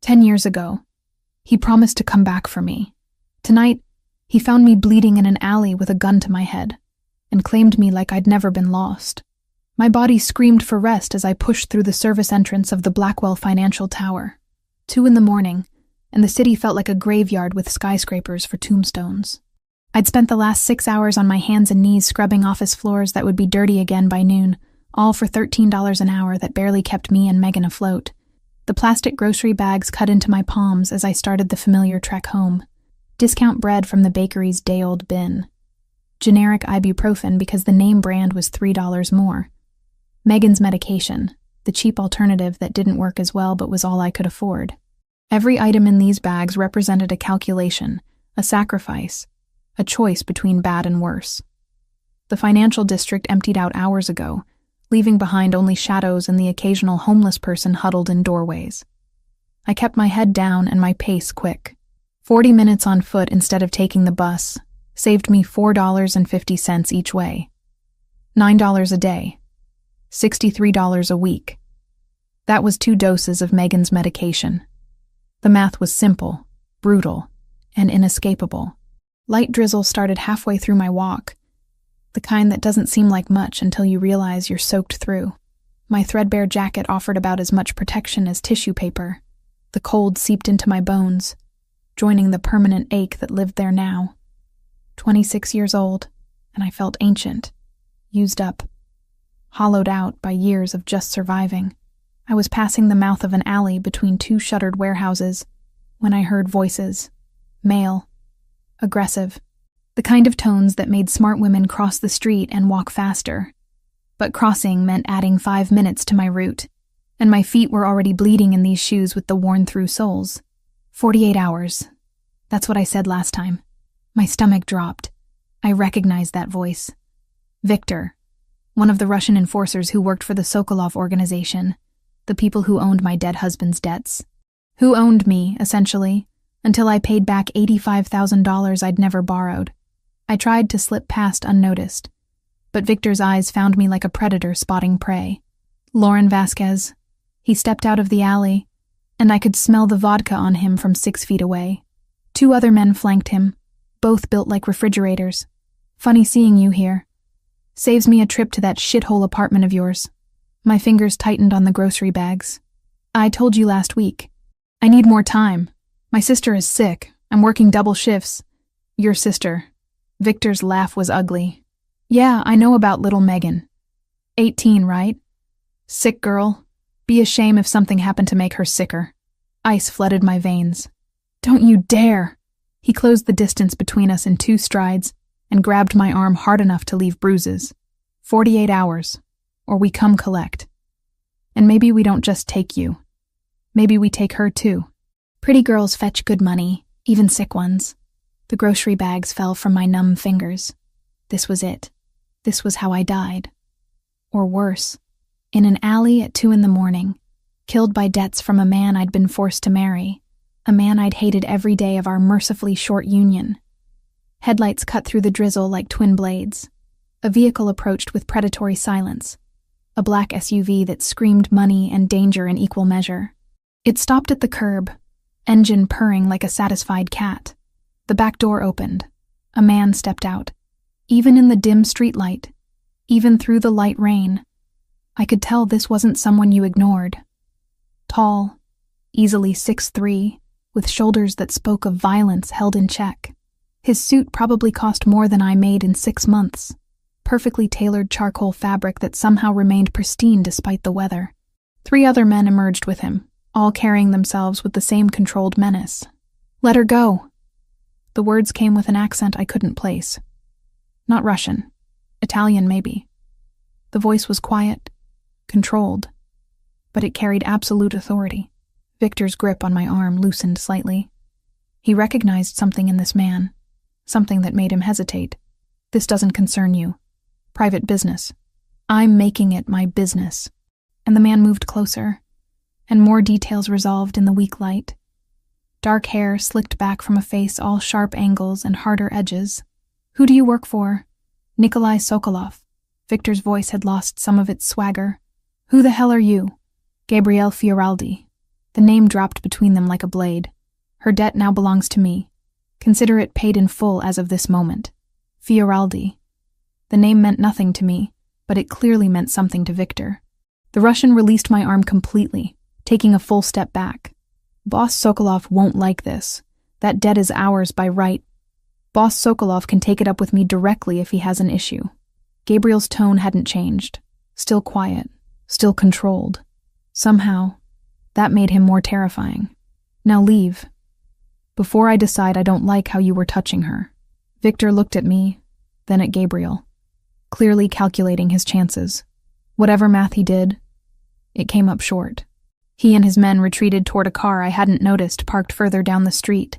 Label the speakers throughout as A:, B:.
A: 10 years ago, he promised to come back for me. Tonight, he found me bleeding in an alley with a gun to my head and claimed me like I'd never been lost. My body screamed for rest as I pushed through the service entrance of the Blackwell Financial Tower. 2 a.m, and the city felt like a graveyard with skyscrapers for tombstones. I'd spent the last 6 hours on my hands and knees scrubbing office floors that would be dirty again by noon, all for $13 an hour that barely kept me and Megan afloat. The plastic grocery bags cut into my palms as I started the familiar trek home. Discount bread from the bakery's day-old bin. Generic ibuprofen because the name brand was $3 more. Megan's medication, the cheap alternative that didn't work as well but was all I could afford. Every item in these bags represented a calculation, a sacrifice, a choice between bad and worse. The financial district emptied out hours ago, leaving behind only shadows and the occasional homeless person huddled in doorways. I kept my head down and my pace quick. 40 minutes on foot instead of taking the bus saved me $4.50 each way. $9 a day. $63 a week. That was 2 doses of Megan's medication. The math was simple, brutal, and inescapable. Light drizzle started halfway through my walk, the kind that doesn't seem like much until you realize you're soaked through. My threadbare jacket offered about as much protection as tissue paper. The cold seeped into my bones, joining the permanent ache that lived there now. 26 years old, and I felt ancient, used up, hollowed out by years of just surviving. I was passing the mouth of an alley between 2 shuttered warehouses when I heard voices. Male. Aggressive. The kind of tones that made smart women cross the street and walk faster. But crossing meant adding 5 minutes to my route, and my feet were already bleeding in these shoes with the worn-through soles. 48 hours. That's what I said last time. My stomach dropped. I recognized that voice. Victor, one of the Russian enforcers who worked for the Sokolov organization, the people who owned my dead husband's debts. Who owned me, essentially, until I paid back $85,000 I'd never borrowed. I tried to slip past unnoticed, but Victor's eyes found me like a predator spotting prey. Lauren Vasquez. He stepped out of the alley, and I could smell the vodka on him from 6 feet away. 2 other men flanked him, both built like refrigerators. Funny seeing you here. Saves me a trip to that shithole apartment of yours. My fingers tightened on the grocery bags. I told you last week. I need more time. My sister is sick. I'm working double shifts. Your sister. Victor's laugh was ugly. Yeah, I know about little Megan. 18, right? Sick girl. Be a shame if something happened to make her sicker. Ice flooded my veins. Don't you dare! He closed the distance between us in 2 strides and grabbed my arm hard enough to leave bruises. 48 hours, or we come collect. And maybe we don't just take you. Maybe we take her too. Pretty girls fetch good money, even sick ones. The grocery bags fell from my numb fingers. This was it. This was how I died. Or worse, in an alley at 2 a.m, killed by debts from a man I'd been forced to marry, a man I'd hated every day of our mercifully short union. Headlights cut through the drizzle like twin blades. A vehicle approached with predatory silence. A black SUV that screamed money and danger in equal measure. It stopped at the curb, engine purring like a satisfied cat. The back door opened. A man stepped out. Even in the dim streetlight, even through the light rain, I could tell this wasn't someone you ignored. Tall, easily 6'3", with shoulders that spoke of violence held in check. His suit probably cost more than I made in 6 months. Perfectly tailored charcoal fabric that somehow remained pristine despite the weather. 3 other men emerged with him, all carrying themselves with the same controlled menace. Let her go. The words came with an accent I couldn't place. Not Russian. Italian, maybe. The voice was quiet, controlled, but it carried absolute authority. Victor's grip on my arm loosened slightly. He recognized something in this man, something that made him hesitate. This doesn't concern you. Private business. I'm making it my business. And the man moved closer, and more details resolved in the weak light. Dark hair slicked back from a face all sharp angles and harder edges. Who do you work for? Nikolai Sokolov. Victor's voice had lost some of its swagger. Who the hell are you? Gabrielle Fioraldi. The name dropped between them like a blade. Her debt now belongs to me. Consider it paid in full as of this moment. Fioraldi. The name meant nothing to me, but it clearly meant something to Victor. The Russian released my arm completely, taking a full step back. Boss Sokolov won't like this. That debt is ours by right. Boss Sokolov can take it up with me directly if he has an issue. Gabriel's tone hadn't changed. Still quiet, still controlled. Somehow, that made him more terrifying. Now leave. Before I decide I don't like how you were touching her. Victor looked at me, then at Gabriel, clearly calculating his chances. Whatever math he did, it came up short. He and his men retreated toward a car I hadn't noticed parked further down the street,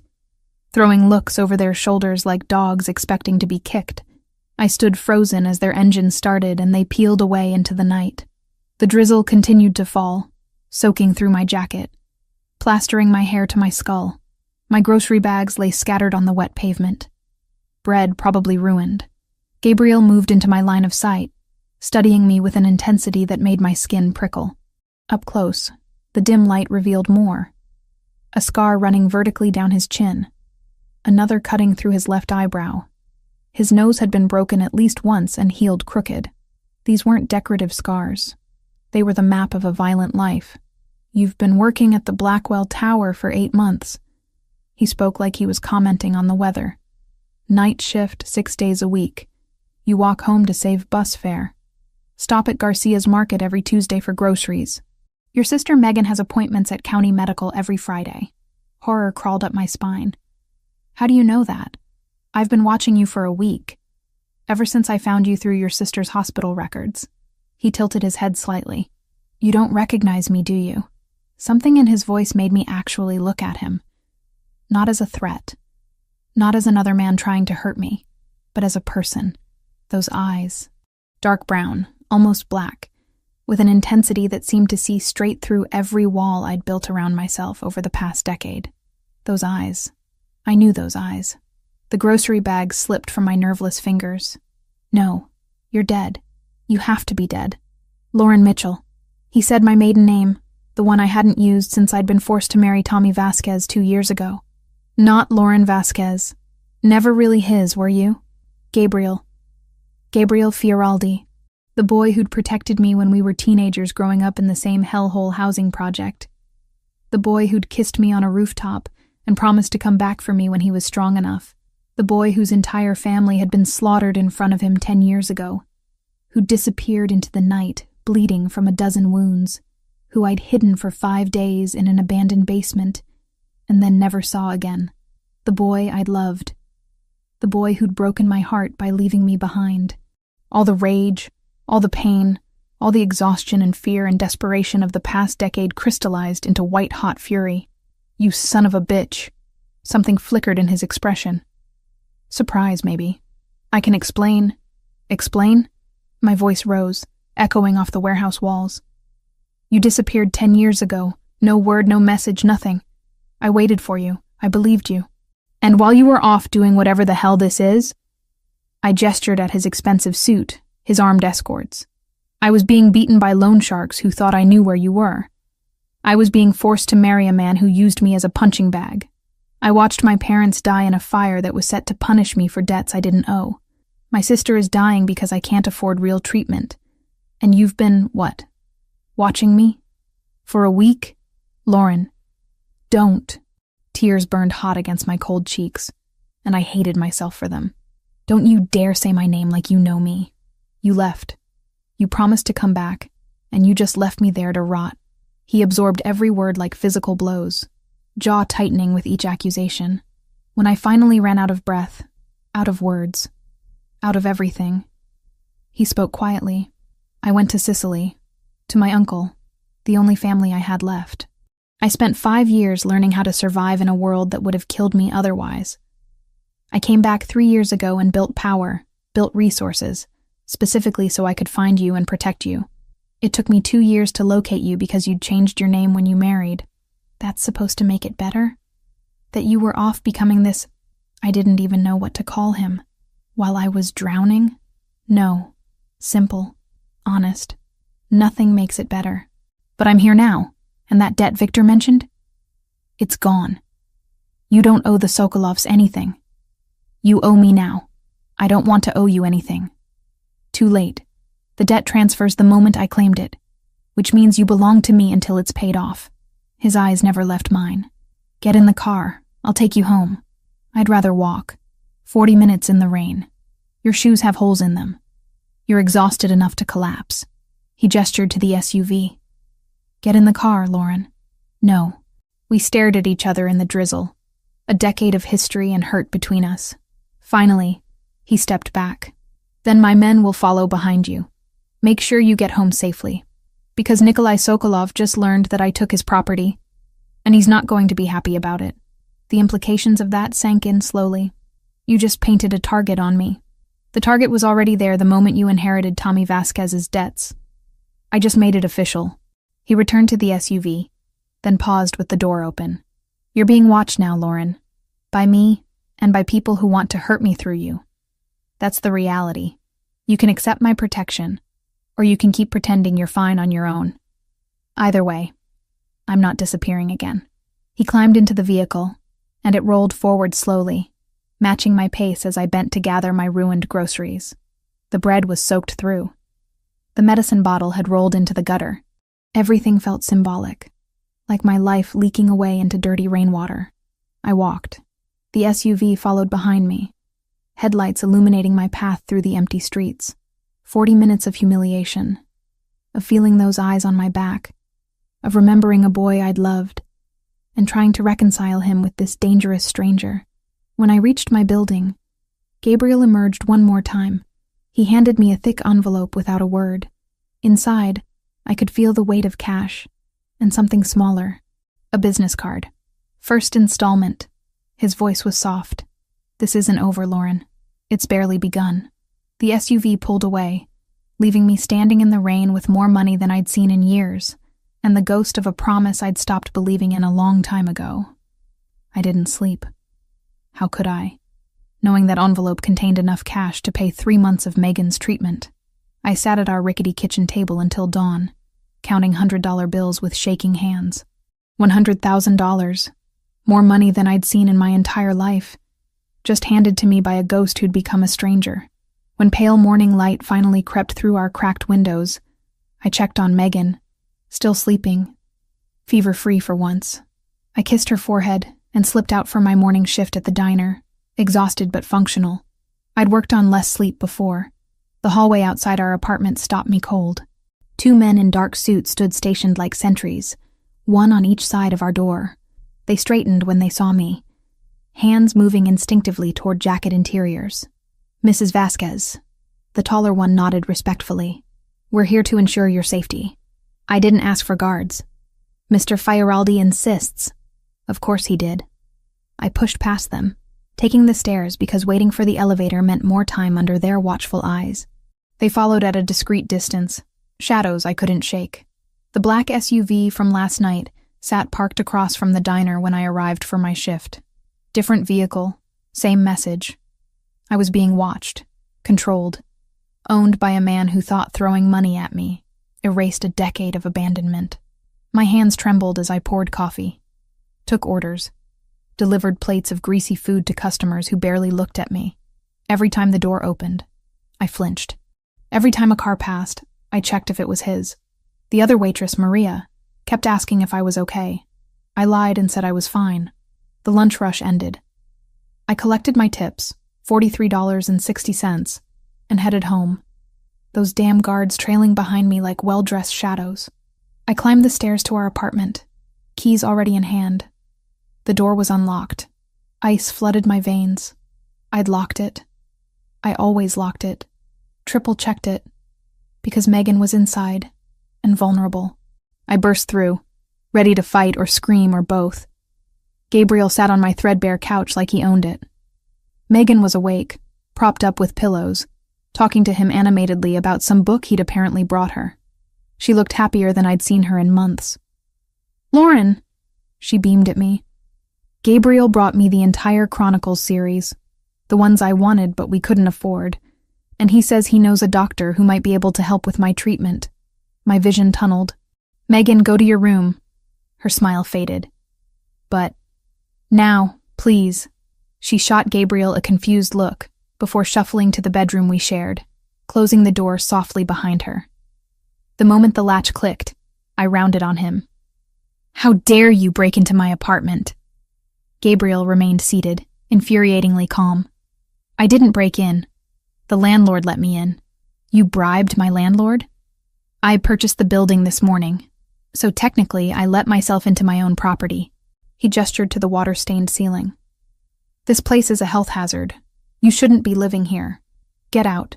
A: throwing looks over their shoulders like dogs expecting to be kicked. I stood frozen as their engine started and they peeled away into the night. The drizzle continued to fall, soaking through my jacket, plastering my hair to my skull. My grocery bags lay scattered on the wet pavement. Bread probably ruined. Gabriel moved into my line of sight, studying me with an intensity that made my skin prickle. Up close, the dim light revealed more. A scar running vertically down his chin, another cutting through his left eyebrow. His nose had been broken at least once and healed crooked. These weren't decorative scars. They were the map of a violent life. You've been working at the Blackwell Tower for 8 months. He spoke like he was commenting on the weather. Night shift, 6 days a week. You walk home to save bus fare. Stop at Garcia's Market every Tuesday for groceries. Your sister Megan has appointments at County Medical every Friday. Horror crawled up my spine. How do you know that? I've been watching you for a week. Ever since I found you through your sister's hospital records. He tilted his head slightly. You don't recognize me, do you? Something in his voice made me actually look at him. Not as a threat. Not as another man trying to hurt me, but as a person. Those eyes. Dark brown, almost black, with an intensity that seemed to see straight through every wall I'd built around myself over the past decade. Those eyes. I knew those eyes. The grocery bag slipped from my nerveless fingers. No, you're dead. You have to be dead. Lauren Mitchell. He said my maiden name, the one I hadn't used since I'd been forced to marry Tommy Vasquez 2 years ago. Not Lauren Vasquez. Never really his, were you? Gabriel. Gabriel Fioraldi. The boy who'd protected me when we were teenagers growing up in the same hellhole housing project. The boy who'd kissed me on a rooftop and promised to come back for me when he was strong enough. The boy whose entire family had been slaughtered in front of him 10 years ago. Who disappeared into the night, bleeding from a dozen wounds. Who I'd hidden for 5 days in an abandoned basement and then never saw again. The boy I'd loved. The boy who'd broken my heart by leaving me behind. All the rage, all the pain, all the exhaustion and fear and desperation of the past decade crystallized into white-hot fury. You son of a bitch. Something flickered in his expression. Surprise, maybe. I can explain. Explain? My voice rose, echoing off the warehouse walls. You disappeared 10 years ago. No word, no message, nothing. I waited for you. I believed you. And while you were off doing whatever the hell this is, I gestured at his expensive suit, his armed escorts. I was being beaten by loan sharks who thought I knew where you were. I was being forced to marry a man who used me as a punching bag. I watched my parents die in a fire that was set to punish me for debts I didn't owe. My sister is dying because I can't afford real treatment. And you've been, what? Watching me? For a week? Lauren. Don't. Tears burned hot against my cold cheeks, and I hated myself for them. Don't you dare say my name like you know me. You left. You promised to come back, and you just left me there to rot. He absorbed every word like physical blows, jaw tightening with each accusation. When I finally ran out of breath, out of words, out of everything, he spoke quietly. I went to Sicily, to my uncle, the only family I had left. I spent 5 years learning how to survive in a world that would have killed me otherwise. I came back 3 years ago and built power, built resources, specifically so I could find you and protect you. It took me 2 years to locate you because you'd changed your name when you married. That's supposed to make it better? That you were off becoming this... I didn't even know what to call him. While I was drowning? No. Simple. Honest. Nothing makes it better. But I'm here now. And that debt Victor mentioned? It's gone. You don't owe the Sokolovs anything. You owe me now. I don't want to owe you anything. Too late. The debt transfers the moment I claimed it, which means you belong to me until it's paid off. His eyes never left mine. Get in the car. I'll take you home. I'd rather walk. 40 minutes in the rain. Your shoes have holes in them. You're exhausted enough to collapse. He gestured to the SUV. Get in the car, Lauren. No. We stared at each other in the drizzle. A decade of history and hurt between us. Finally, he stepped back. Then my men will follow behind you. Make sure you get home safely. Because Nikolai Sokolov just learned that I took his property, and he's not going to be happy about it. The implications of that sank in slowly. You just painted a target on me. The target was already there the moment you inherited Tommy Vasquez's debts. I just made it official. He returned to the SUV, then paused with the door open. You're being watched now, Lauren. By me, and by people who want to hurt me through you. That's the reality. You can accept my protection, or you can keep pretending you're fine on your own. Either way, I'm not disappearing again. He climbed into the vehicle, and it rolled forward slowly, matching my pace as I bent to gather my ruined groceries. The bread was soaked through. The medicine bottle had rolled into the gutter. Everything felt symbolic, like my life leaking away into dirty rainwater. I walked. The SUV followed behind me, headlights illuminating my path through the empty streets. 40 minutes of humiliation, of feeling those eyes on my back, of remembering a boy I'd loved, and trying to reconcile him with this dangerous stranger. When I reached my building, Gabriel emerged one more time. He handed me a thick envelope without a word. Inside, I could feel the weight of cash, and something smaller, a business card. First installment. His voice was soft. This isn't over, Lauren. It's barely begun. The SUV pulled away, leaving me standing in the rain with more money than I'd seen in years, and the ghost of a promise I'd stopped believing in a long time ago. I didn't sleep. How could I? Knowing that envelope contained enough cash to pay 3 months of Megan's treatment. I sat at our rickety kitchen table until dawn, counting $100 bills with shaking hands. $100,000. More money than I'd seen in my entire life, just handed to me by a ghost who'd become a stranger. When pale morning light finally crept through our cracked windows, I checked on Megan, still sleeping, fever-free for once. I kissed her forehead and slipped out for my morning shift at the diner, exhausted but functional. I'd worked on less sleep before. The hallway outside our apartment stopped me cold. 2 men in dark suits stood stationed like sentries, one on each side of our door. They straightened when they saw me, hands moving instinctively toward jacket interiors. Mrs. Vasquez. The taller one nodded respectfully. We're here to ensure your safety. I didn't ask for guards. Mr. Fioraldi insists. Of course he did. I pushed past them, taking the stairs because waiting for the elevator meant more time under their watchful eyes. They followed at a discreet distance, shadows I couldn't shake. The black SUV from last night sat parked across from the diner when I arrived for my shift. Different vehicle, same message. I was being watched, controlled, owned by a man who thought throwing money at me erased a decade of abandonment. My hands trembled as I poured coffee, took orders, delivered plates of greasy food to customers who barely looked at me. Every time the door opened, I flinched. Every time a car passed, I checked if it was his. The other waitress, Maria, kept asking if I was okay. I lied and said I was fine. The lunch rush ended. I collected my tips, $43.60, and headed home, those damn guards trailing behind me like well-dressed shadows. I climbed the stairs to our apartment, keys already in hand. The door was unlocked. Ice flooded my veins. I'd locked it. I always locked it, triple-checked it, because Megan was inside, and vulnerable. I burst through, ready to fight or scream or both. Gabriel sat on my threadbare couch like he owned it. Megan was awake, propped up with pillows, talking to him animatedly about some book he'd apparently brought her. She looked happier than I'd seen her in months. "Lauren," she beamed at me. Gabriel brought me the entire Chronicles series, the ones I wanted but we couldn't afford, and he says he knows a doctor who might be able to help with my treatment. My vision tunneled. "Megan, go to your room. Her smile faded. But, now, please. She shot Gabriel a confused look before shuffling to the bedroom we shared, closing the door softly behind her. The moment the latch clicked, I rounded on him. How dare you break into my apartment? Gabriel remained seated, infuriatingly calm. I didn't break in. The landlord let me in. You bribed my landlord? I purchased the building this morning, so technically I let myself into my own property. He gestured to the water-stained ceiling. This place is a health hazard. You shouldn't be living here. Get out.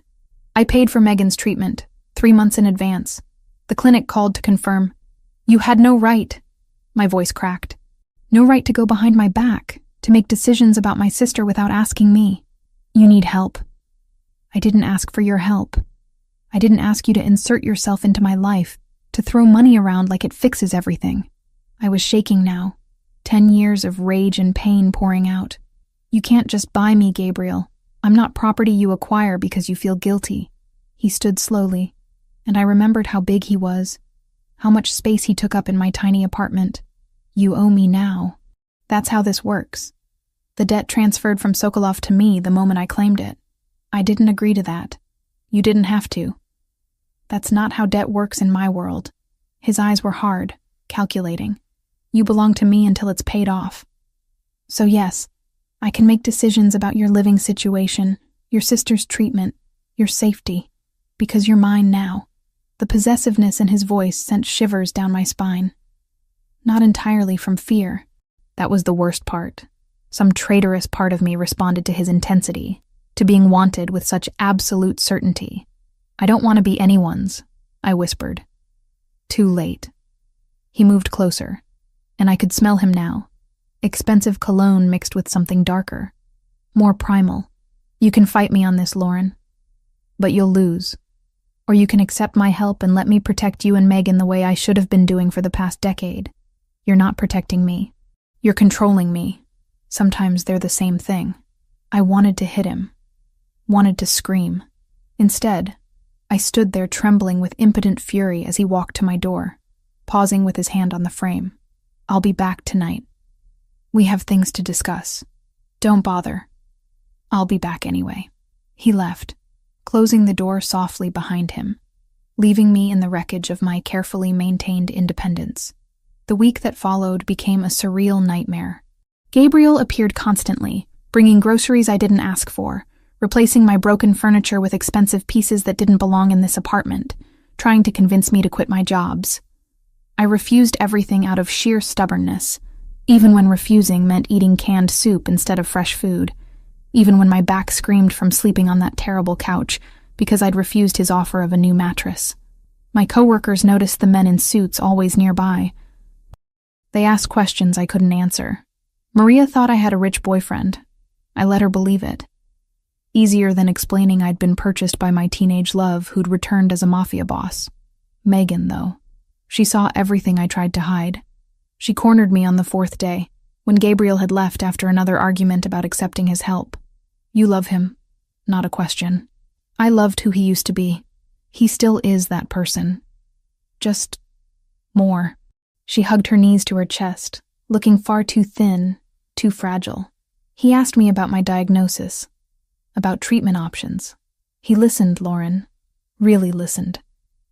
A: I paid for Megan's treatment, 3 months in advance. The clinic called to confirm. You had no right. My voice cracked. No right to go behind my back, to make decisions about my sister without asking me. You need help. I didn't ask for your help. I didn't ask you to insert yourself into my life, to throw money around like it fixes everything. I was shaking now, 10 years of rage and pain pouring out. You can't just buy me, Gabriel. I'm not property you acquire because you feel guilty. He stood slowly, and I remembered how big he was, how much space he took up in my tiny apartment. You owe me now. That's how this works. The debt transferred from Sokolov to me the moment I claimed it. I didn't agree to that. You didn't have to. That's not how debt works in my world. His eyes were hard, calculating. You belong to me until it's paid off. So yes, I can make decisions about your living situation, your sister's treatment, your safety, because you're mine now. The possessiveness in his voice sent shivers down my spine. Not entirely from fear. That was the worst part. Some traitorous part of me responded to his intensity, to being wanted with such absolute certainty. I don't want to be anyone's, I whispered. Too late. He moved closer, and I could smell him now. Expensive cologne mixed with something darker, more primal. You can fight me on this, Lauren, but you'll lose. Or you can accept my help and let me protect you and Megan the way I should have been doing for the past decade. You're not protecting me. You're controlling me. Sometimes they're the same thing. I wanted to hit him, wanted to scream. Instead, I stood there trembling with impotent fury as he walked to my door, pausing with his hand on the frame. I'll be back tonight. We have things to discuss. Don't bother. I'll be back anyway. He left, closing the door softly behind him, leaving me in the wreckage of my carefully maintained independence. The week that followed became a surreal nightmare. Gabriel appeared constantly, bringing groceries I didn't ask for, replacing my broken furniture with expensive pieces that didn't belong in this apartment, trying to convince me to quit my jobs. I refused everything out of sheer stubbornness, even when refusing meant eating canned soup instead of fresh food, even when my back screamed from sleeping on that terrible couch because I'd refused his offer of a new mattress. My coworkers noticed the men in suits always nearby. They asked questions I couldn't answer. Maria thought I had a rich boyfriend. I let her believe it. Easier than explaining I'd been purchased by my teenage love who'd returned as a mafia boss. Megan, though. She saw everything I tried to hide. She cornered me on the 4th day, when Gabriel had left after another argument about accepting his help. You love him. Not a question. I loved who he used to be. He still is that person. Just more. She hugged her knees to her chest, looking far too thin, too fragile. He asked me about my diagnosis, about treatment options. He listened, Lauren. Really listened.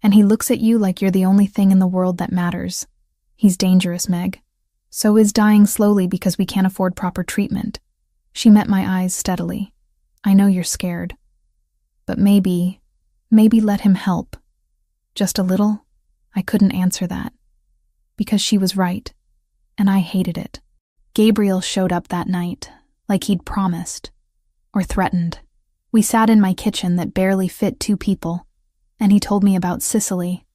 A: And he looks at you like you're the only thing in the world that matters. He's dangerous, Meg. So is dying slowly because we can't afford proper treatment. She met my eyes steadily. I know you're scared. But maybe let him help. Just a little? I couldn't answer that. Because she was right. And I hated it. Gabriel showed up that night, like he'd promised. Or threatened. We sat in my kitchen that barely fit 2 people, and he told me about Sicily.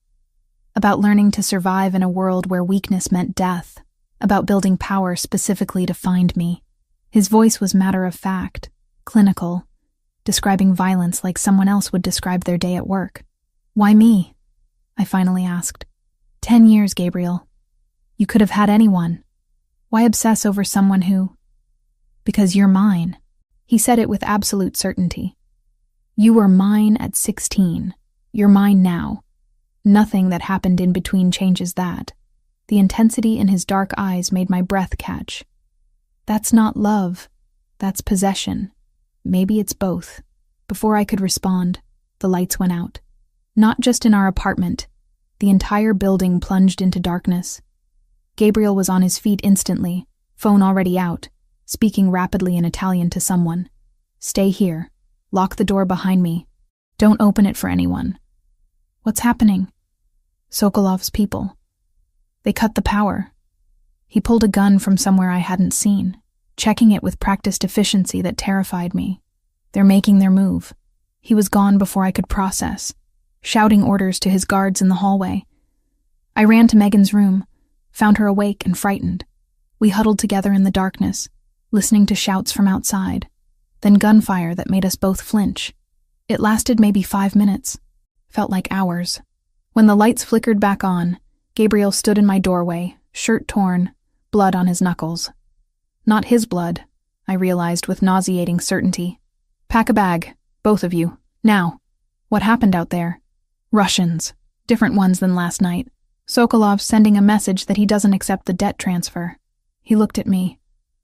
A: About learning to survive in a world where weakness meant death. About building power specifically to find me. His voice was matter-of-fact, clinical, describing violence like someone else would describe their day at work. Why me? I finally asked. 10 years, Gabriel. You could have had anyone. Why obsess over someone who... Because you're mine. He said it with absolute certainty. You were mine at 16. You're mine now. Nothing that happened in between changes that. The intensity in his dark eyes made my breath catch. That's not love. That's possession. Maybe it's both. Before I could respond, the lights went out. Not just in our apartment. The entire building plunged into darkness. Gabriel was on his feet instantly, phone already out, speaking rapidly in Italian to someone. Stay here. Lock the door behind me. Don't open it for anyone. What's happening? Sokolov's people. They cut the power. He pulled a gun from somewhere I hadn't seen, checking it with practiced efficiency that terrified me. They're making their move. He was gone before I could process, shouting orders to his guards in the hallway. I ran to Megan's room, found her awake and frightened. We huddled together in the darkness, listening to shouts from outside, then gunfire that made us both flinch. It lasted maybe 5 minutes. Felt like hours. When the lights flickered back on, Gabriel stood in my doorway, shirt torn, blood on his knuckles. Not his blood, I realized with nauseating certainty. Pack a bag, both of you, now. What happened out there? Russians, different ones than last night. Sokolov sending a message that he doesn't accept the debt transfer. He looked at me,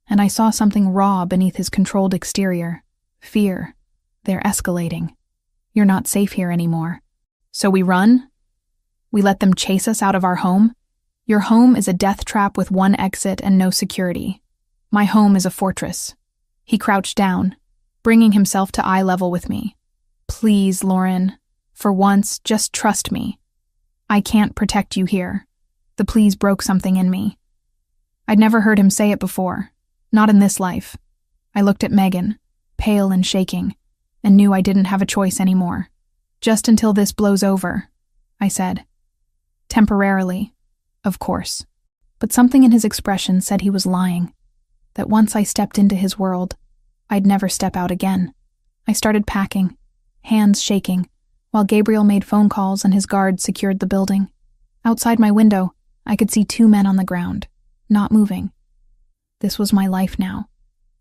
A: and I saw something raw beneath his controlled exterior. Fear. They're escalating. You're not safe here anymore. So we run? We let them chase us out of our home? Your home is a death trap with one exit and no security. My home is a fortress. He crouched down, bringing himself to eye level with me. Please, Lauren. For once, just trust me. I can't protect you here. The please broke something in me. I'd never heard him say it before. Not in this life. I looked at Megan, pale and shaking, and knew I didn't have a choice anymore. Just until this blows over, I said. Temporarily, of course. But something in his expression said he was lying. That once I stepped into his world, I'd never step out again. I started packing, hands shaking, while Gabriel made phone calls and his guards secured the building. Outside my window, I could see 2 men on the ground, not moving. This was my life now.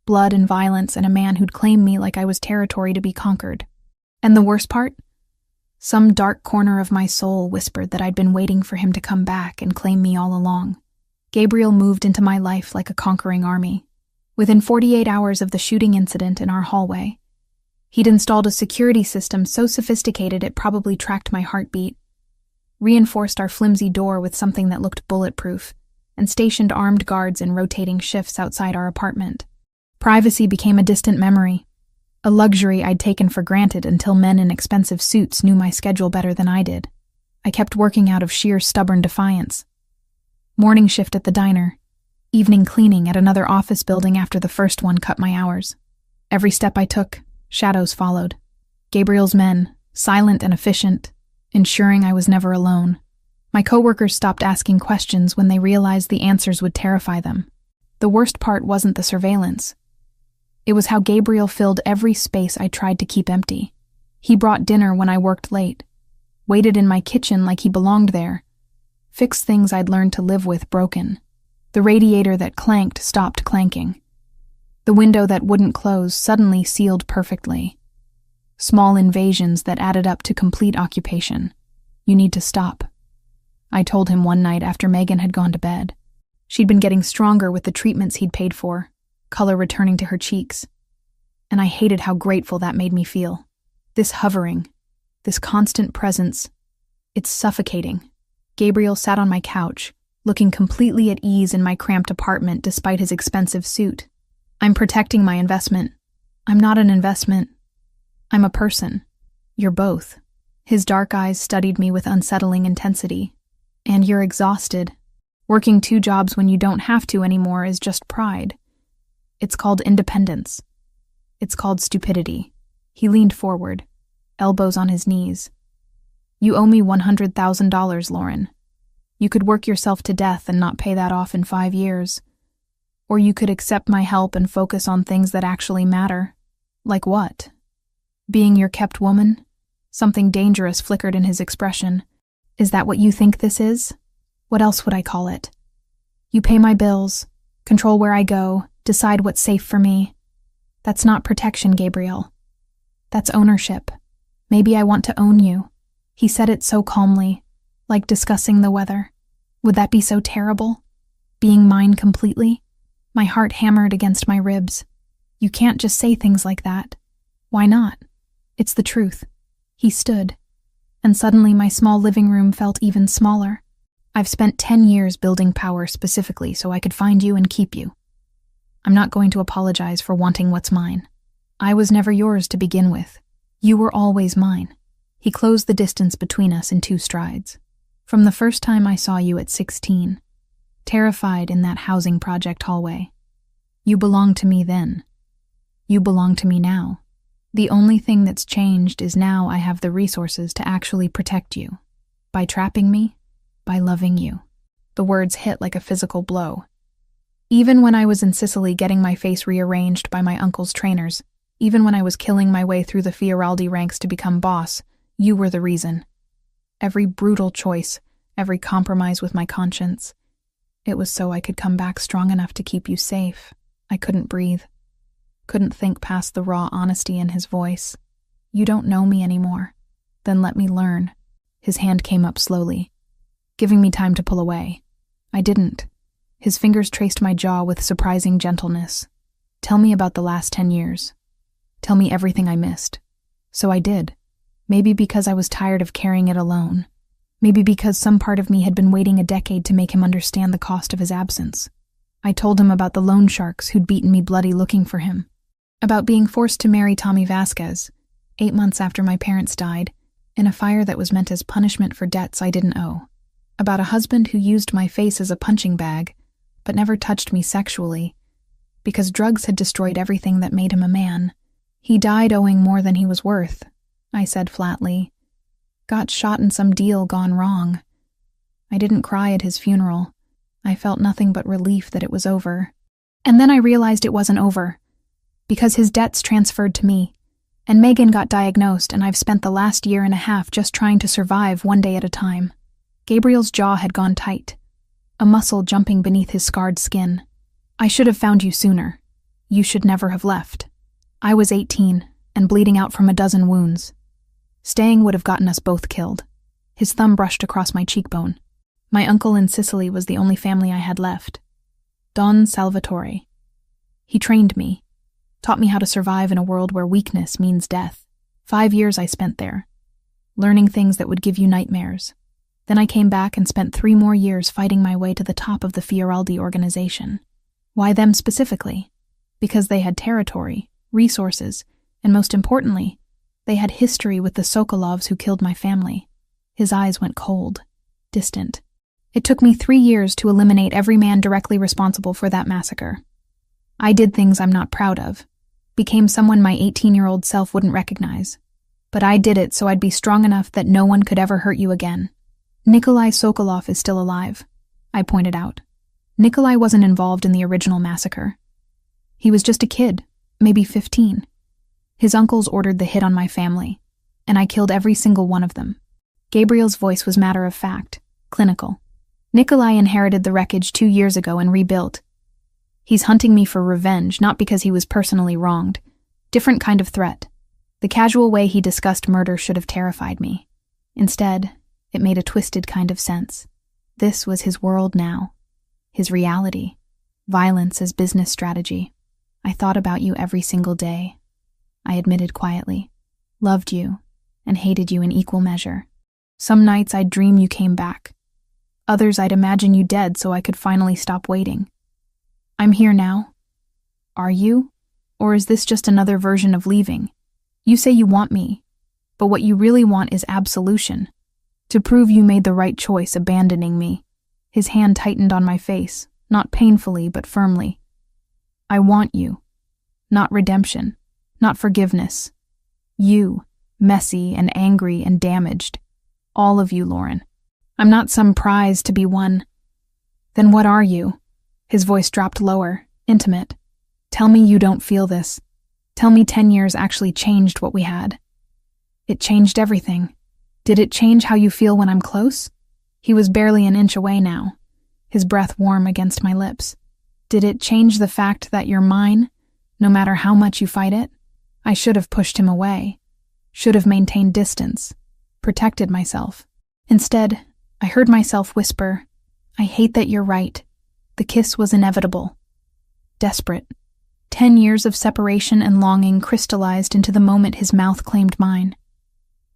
A: Blood and violence and a man who'd claimed me like I was territory to be conquered. And the worst part? Some dark corner of my soul whispered that I'd been waiting for him to come back and claim me all along. Gabriel moved into my life like a conquering army. Within 48 hours of the shooting incident in our hallway, he'd installed a security system so sophisticated it probably tracked my heartbeat, reinforced our flimsy door with something that looked bulletproof, and stationed armed guards in rotating shifts outside our apartment. Privacy became a distant memory, a luxury I'd taken for granted until men in expensive suits knew my schedule better than I did. I kept working out of sheer stubborn defiance. Morning shift at the diner, evening cleaning at another office building after the first one cut my hours. Every step I took, shadows followed. Gabriel's men, silent and efficient, ensuring I was never alone. My coworkers stopped asking questions when they realized the answers would terrify them. The worst part wasn't the surveillance. It was how Gabriel filled every space I tried to keep empty. He brought dinner when I worked late, waited in my kitchen like he belonged there, fixed things I'd learned to live with broken. The radiator that clanked stopped clanking. The window that wouldn't close suddenly sealed perfectly. Small invasions that added up to complete occupation. You need to stop, I told him one night after Megan had gone to bed. She'd been getting stronger with the treatments he'd paid for, color returning to her cheeks. And I hated how grateful that made me feel. This hovering, this constant presence, it's suffocating. Gabriel sat on my couch, looking completely at ease in my cramped apartment despite his expensive suit. I'm protecting my investment. I'm not an investment. I'm a person. You're both. His dark eyes studied me with unsettling intensity. And you're exhausted. Working 2 jobs when you don't have to anymore is just pride. It's called independence. It's called stupidity. He leaned forward, elbows on his knees. You owe me $100,000, Lauren. You could work yourself to death and not pay that off in 5 years. Or you could accept my help and focus on things that actually matter. Like what? Being your kept woman? Something dangerous flickered in his expression. Is that what you think this is? What else would I call it? You pay my bills, control where I go, decide what's safe for me. That's not protection, Gabriel. That's ownership. Maybe I want to own you. He said it so calmly, like discussing the weather. Would that be so terrible? Being mine completely? My heart hammered against my ribs. You can't just say things like that. Why not? It's the truth. He stood, and suddenly my small living room felt even smaller. I've spent 10 years building power specifically so I could find you and keep you. I'm not going to apologize for wanting what's mine. I was never yours to begin with. You were always mine. He closed the distance between us in 2 strides. From the first time I saw you at 16, terrified in that housing project hallway. You belonged to me then. You belong to me now. The only thing that's changed is now I have the resources to actually protect you. By trapping me, by loving you. The words hit like a physical blow. Even when I was in Sicily getting my face rearranged by my uncle's trainers, even when I was killing my way through the Fioraldi ranks to become boss, you were the reason. Every brutal choice, every compromise with my conscience. It was so I could come back strong enough to keep you safe. I couldn't breathe. Couldn't think past the raw honesty in his voice. You don't know me anymore. Then let me learn. His hand came up slowly, giving me time to pull away. I didn't. His fingers traced my jaw with surprising gentleness. Tell me about the last 10 years. Tell me everything I missed. So I did. Maybe because I was tired of carrying it alone. Maybe because some part of me had been waiting a decade to make him understand the cost of his absence. I told him about the loan sharks who'd beaten me bloody looking for him. About being forced to marry Tommy Vasquez, 8 months after my parents died, in a fire that was meant as punishment for debts I didn't owe. About a husband who used my face as a punching bag, but never touched me sexually, because drugs had destroyed everything that made him a man. He died owing more than he was worth, I said flatly. Got shot in some deal gone wrong. I didn't cry at his funeral. I felt nothing but relief that it was over. And then I realized it wasn't over, because his debts transferred to me, and Megan got diagnosed, and I've spent the last year and a half just trying to survive one day at a time. Gabriel's jaw had gone tight, a muscle jumping beneath his scarred skin. I should have found you sooner. You should never have left. I was 18 and bleeding out from a dozen wounds. Staying would have gotten us both killed. His thumb brushed across my cheekbone. My uncle in Sicily was the only family I had left. Don Salvatore. He trained me, taught me how to survive in a world where weakness means death. 5 years I spent there, learning things that would give you nightmares. Then I came back and spent 3 more years fighting my way to the top of the Fioraldi organization. Why them specifically? Because they had territory, resources, and most importantly, they had history with the Sokolovs who killed my family. His eyes went cold, distant. It took me 3 years to eliminate every man directly responsible for that massacre. I did things I'm not proud of, became someone my 18-year-old self wouldn't recognize. But I did it so I'd be strong enough that no one could ever hurt you again. Nikolai Sokolov is still alive, I pointed out. Nikolai wasn't involved in the original massacre. He was just a kid, maybe 15. His uncles ordered the hit on my family, and I killed every single one of them. Gabriel's voice was matter of fact, clinical. Nikolai inherited the wreckage 2 years ago and rebuilt. He's hunting me for revenge, not because he was personally wronged. Different kind of threat. The casual way he discussed murder should have terrified me. Instead, it made a twisted kind of sense. This was his world now. His reality. Violence as business strategy. I thought about you every single day. I admitted quietly. Loved you, and hated you in equal measure. Some nights I'd dream you came back. Others I'd imagine you dead so I could finally stop waiting. I'm here now. Are you? Or is this just another version of leaving? You say you want me, but what you really want is absolution. To prove you made the right choice abandoning me. His hand tightened on my face, not painfully but firmly. I want you. Not redemption. Not forgiveness. You, messy and angry and damaged. All of you, Lauren. I'm not some prize to be won. Then what are you? His voice dropped lower, intimate. Tell me you don't feel this. Tell me 10 years actually changed what we had. It changed everything. Did it change how you feel when I'm close? He was barely an inch away now, his breath warm against my lips. Did it change the fact that you're mine, no matter how much you fight it? I should have pushed him away, should have maintained distance, protected myself. Instead, I heard myself whisper, I hate that you're right. The kiss was inevitable. Desperate. 10 years of separation and longing crystallized into the moment his mouth claimed mine.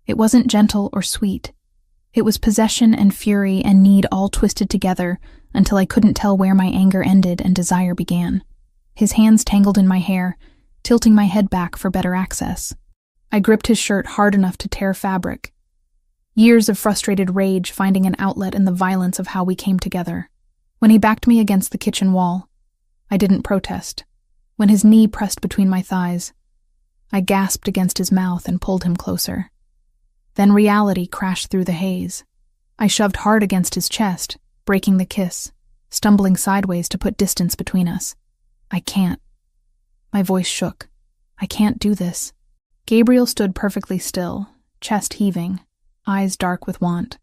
A: It wasn't gentle or sweet. It was possession and fury and need all twisted together until I couldn't tell where my anger ended and desire began. His hands tangled in my hair, tilting my head back for better access. I gripped his shirt hard enough to tear fabric. Years of frustrated rage finding an outlet in the violence of how we came together. When he backed me against the kitchen wall, I didn't protest. When his knee pressed between my thighs, I gasped against his mouth and pulled him closer. Then reality crashed through the haze. I shoved hard against his chest, breaking the kiss, stumbling sideways to put distance between us. I can't. My voice shook. I can't do this. Gabriel stood perfectly still, chest heaving, eyes dark with want.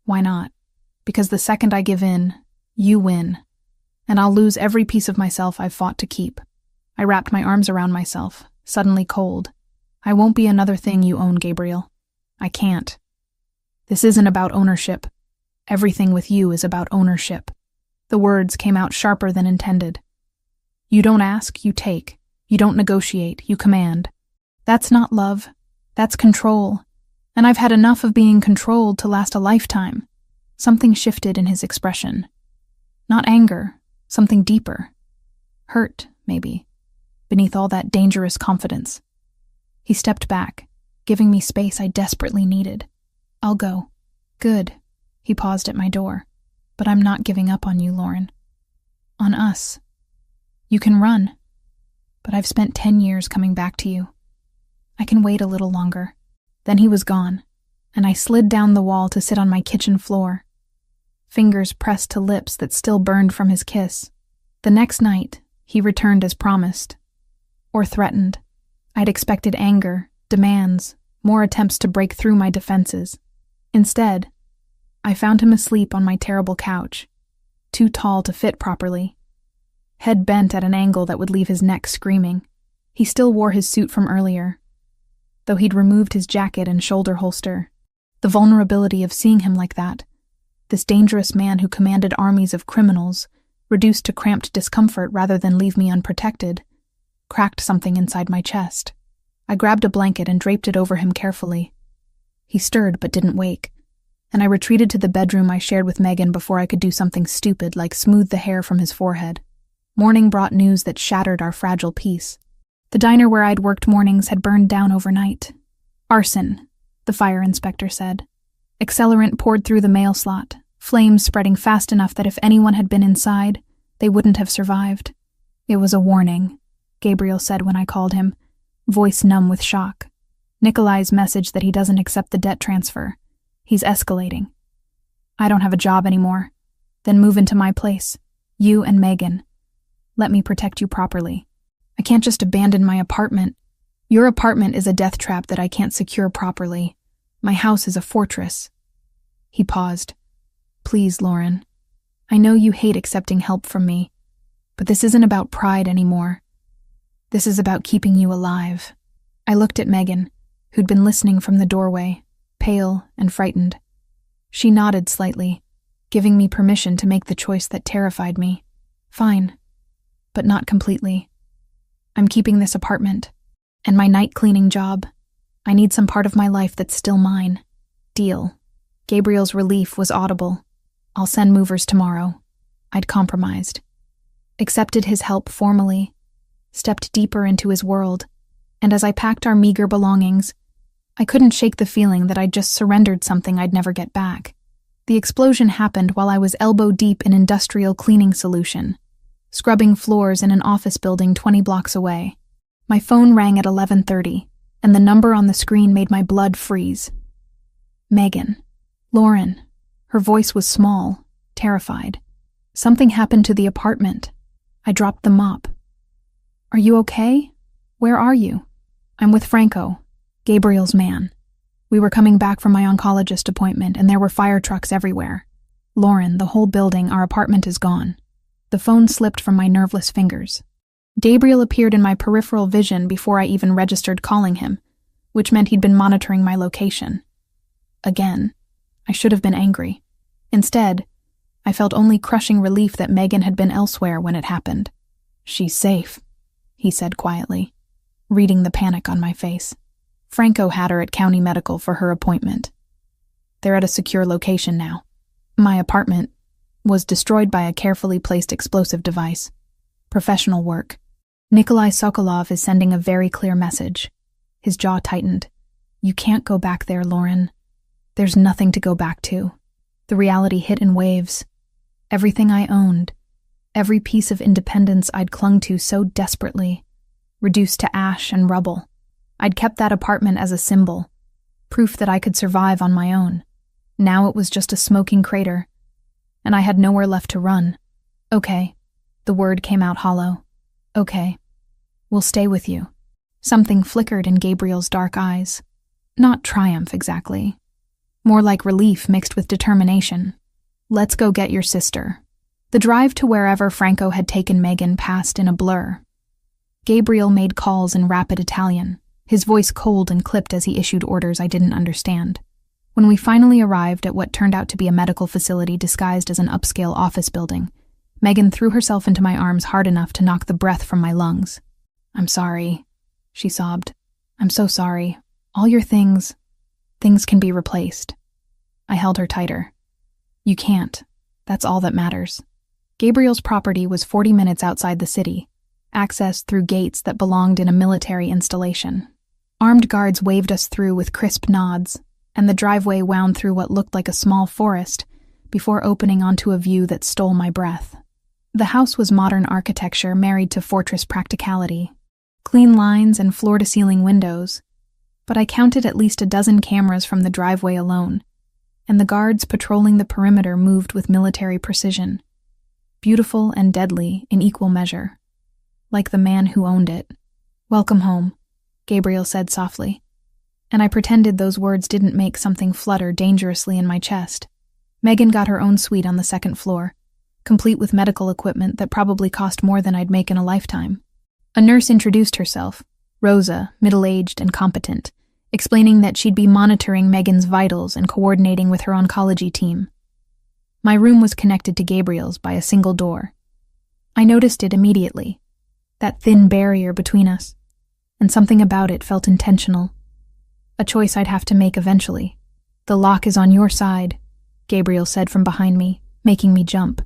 A: Why not? Because the second I give in, you win, and I'll lose every piece of myself I've fought to keep. I wrapped my arms around myself, suddenly cold. I won't be another thing you own, Gabriel. I can't. This isn't about ownership. Everything with you is about ownership. The words came out sharper than intended. You don't ask, you take. You don't negotiate, you command. That's not love. That's control. And I've had enough of being controlled to last a lifetime. Something shifted in his expression. Not anger, something deeper. Hurt, maybe, beneath all that dangerous confidence. He stepped back, giving me space I desperately needed. I'll go. Good. He paused at my door. But I'm not giving up on you, Lauren. On us. You can run. But I've spent 10 years coming back to you. I can wait a little longer. Then he was gone, and I slid down the wall to sit on my kitchen floor. Fingers pressed to lips that still burned from his kiss. The next night, he returned as promised. Or threatened. I'd expected anger, demands, more attempts to break through my defenses. Instead, I found him asleep on my terrible couch, too tall to fit properly. Head bent at an angle that would leave his neck screaming. He still wore his suit from earlier, though he'd removed his jacket and shoulder holster. The vulnerability of seeing him like that, this dangerous man who commanded armies of criminals, reduced to cramped discomfort rather than leave me unprotected, cracked something inside my chest. I grabbed a blanket and draped it over him carefully. He stirred but didn't wake, and I retreated to the bedroom I shared with Megan before I could do something stupid like smooth the hair from his forehead. Morning brought news that shattered our fragile peace. The diner where I'd worked mornings had burned down overnight. Arson, the fire inspector said. Accelerant poured through the mail slot, flames spreading fast enough that if anyone had been inside, they wouldn't have survived. It was a warning, Gabriel said when I called him, voice numb with shock. Nikolai's message that he doesn't accept the debt transfer. He's escalating. I don't have a job anymore. Then move into my place. You and Megan. Let me protect you properly. I can't just abandon my apartment. Your apartment is a death trap that I can't secure properly. My house is a fortress. He paused. Please, Lauren. I know you hate accepting help from me, but this isn't about pride anymore. This is about keeping you alive. I looked at Megan, who'd been listening from the doorway, pale and frightened. She nodded slightly, giving me permission to make the choice that terrified me. Fine, but not completely. I'm keeping this apartment, and my night cleaning job. I need some part of my life that's still mine. Deal. Gabriel's relief was audible. I'll send movers tomorrow. I'd compromised. Accepted his help formally, stepped deeper into his world, and as I packed our meager belongings, I couldn't shake the feeling that I'd just surrendered something I'd never get back. The explosion happened while I was elbow-deep in industrial cleaning solution, scrubbing floors in an office building 20 blocks away. My phone rang at 11:30, and the number on the screen made my blood freeze. Megan. Lauren. Her voice was small, terrified. Something happened to the apartment. I dropped the mop. Are you okay? Where are you? I'm with Franco, Gabriel's man. We were coming back from my oncologist appointment, and there were fire trucks everywhere. Lauren, the whole building, our apartment is gone. The phone slipped from my nerveless fingers. Gabriel appeared in my peripheral vision before I even registered calling him, which meant he'd been monitoring my location. Again, I should have been angry. Instead, I felt only crushing relief that Megan had been elsewhere when it happened. "She's safe," he said quietly, reading the panic on my face. "Franco had her at County Medical for her appointment. They're at a secure location now. My apartment was destroyed by a carefully placed explosive device. Professional work. Nikolai Sokolov is sending a very clear message." His jaw tightened. "You can't go back there, Lauren. There's nothing to go back to." The reality hit in waves. Everything I owned, every piece of independence I'd clung to so desperately, reduced to ash and rubble. I'd kept that apartment as a symbol, proof that I could survive on my own. Now it was just a smoking crater, and I had nowhere left to run. "Okay," the word came out hollow. "Okay, we'll stay with you." Something flickered in Gabriel's dark eyes. Not triumph, exactly. More like relief mixed with determination. "Let's go get your sister." The drive to wherever Franco had taken Megan passed in a blur. Gabriel made calls in rapid Italian, his voice cold and clipped as he issued orders I didn't understand. When we finally arrived at what turned out to be a medical facility disguised as an upscale office building, Megan threw herself into my arms hard enough to knock the breath from my lungs. "I'm sorry," she sobbed. "I'm so sorry. All your things can be replaced." I held her tighter. "You can't. That's all that matters." Gabriel's property was 40 minutes outside the city, accessed through gates that belonged in a military installation. Armed guards waved us through with crisp nods, and the driveway wound through what looked like a small forest before opening onto a view that stole my breath. The house was modern architecture married to fortress practicality. Clean lines and floor-to-ceiling windows, but I counted at least a dozen cameras from the driveway alone, and the guards patrolling the perimeter moved with military precision. Beautiful and deadly in equal measure. Like the man who owned it. "Welcome home," Gabriel said softly, and I pretended those words didn't make something flutter dangerously in my chest. Megan got her own suite on the second floor, complete with medical equipment that probably cost more than I'd make in a lifetime. A nurse introduced herself, Rosa, middle-aged and competent, explaining that she'd be monitoring Megan's vitals and coordinating with her oncology team. My room was connected to Gabriel's by a single door. I noticed it immediately, that thin barrier between us, and something about it felt intentional. A choice I'd have to make eventually. "The lock is on your side," Gabriel said from behind me, making me jump.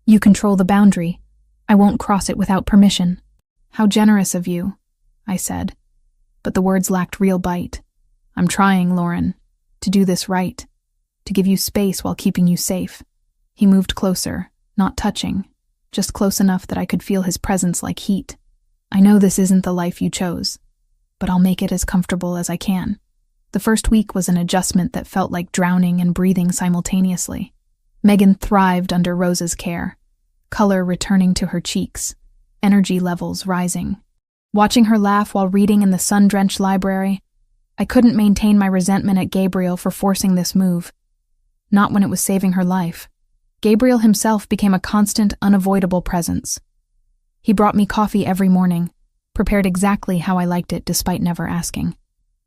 A: "You control the boundary. I won't cross it without permission." "How generous of you," I said, but the words lacked real bite. "I'm trying, Lauren, to do this right, to give you space while keeping you safe." He moved closer, not touching, just close enough that I could feel his presence like heat. "I know this isn't the life you chose, but I'll make it as comfortable as I can." The first week was an adjustment that felt like drowning and breathing simultaneously. Megan thrived under Rosa's care, color returning to her cheeks, energy levels rising. Watching her laugh while reading in the sun-drenched library, I couldn't maintain my resentment at Gabriel for forcing this move. Not when it was saving her life. Gabriel himself became a constant, unavoidable presence. He brought me coffee every morning, prepared exactly how I liked it despite never asking.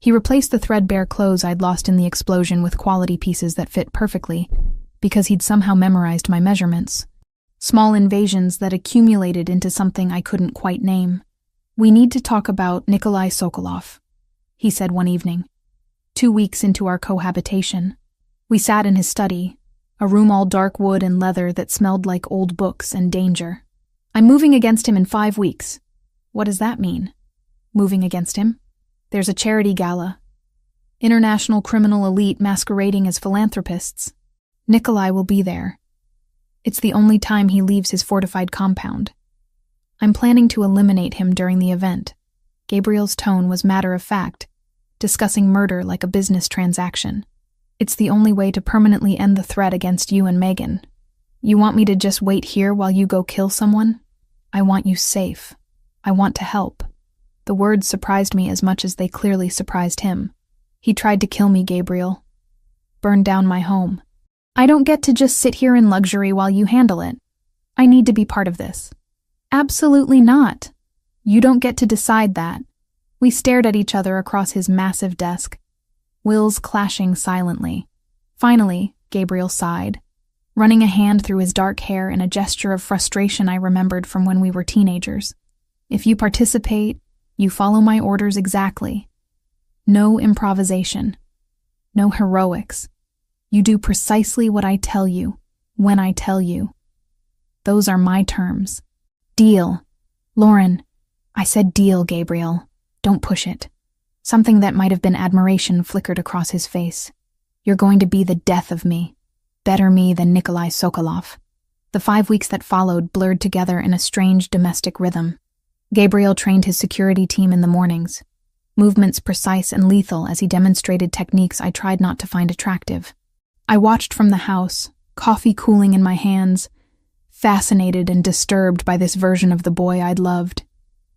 A: He replaced the threadbare clothes I'd lost in the explosion with quality pieces that fit perfectly, because he'd somehow memorized my measurements. Small invasions that accumulated into something I couldn't quite name. "We need to talk about Nikolai Sokolov," he said one evening, 2 weeks into our cohabitation. We sat in his study, a room all dark wood and leather that smelled like old books and danger. "I'm moving against him in 5 weeks. "What does that mean?" "Moving against him? There's a charity gala. International criminal elite masquerading as philanthropists. Nikolai will be there. It's the only time he leaves his fortified compound. I'm planning to eliminate him during the event." Gabriel's tone was matter-of-fact, discussing murder like a business transaction. "It's the only way to permanently end the threat against you and Megan. You want me to just wait here while you go kill someone? I want you safe. I want to help." The words surprised me as much as they clearly surprised him. "He tried to kill me, Gabriel. Burned down my home. I don't get to just sit here in luxury while you handle it. I need to be part of this." "Absolutely not. You don't get to decide that." We stared at each other across his massive desk, wills clashing silently. Finally, Gabriel sighed, running a hand through his dark hair in a gesture of frustration I remembered from when we were teenagers. If you participate, you follow my orders exactly. No improvisation. No heroics. You do precisely what I tell you, when I tell you. Those are my terms. Deal. Lauren, I said deal, Gabriel. Don't push it. Something that might have been admiration flickered across his face. You're going to be the death of me. Better me than Nikolai Sokolov. The 5 weeks that followed blurred together in a strange domestic rhythm. Gabriel trained his security team in the mornings, movements precise and lethal as he demonstrated techniques I tried not to find attractive. I watched from the house, coffee cooling in my hands, fascinated and disturbed by this version of the boy I'd loved.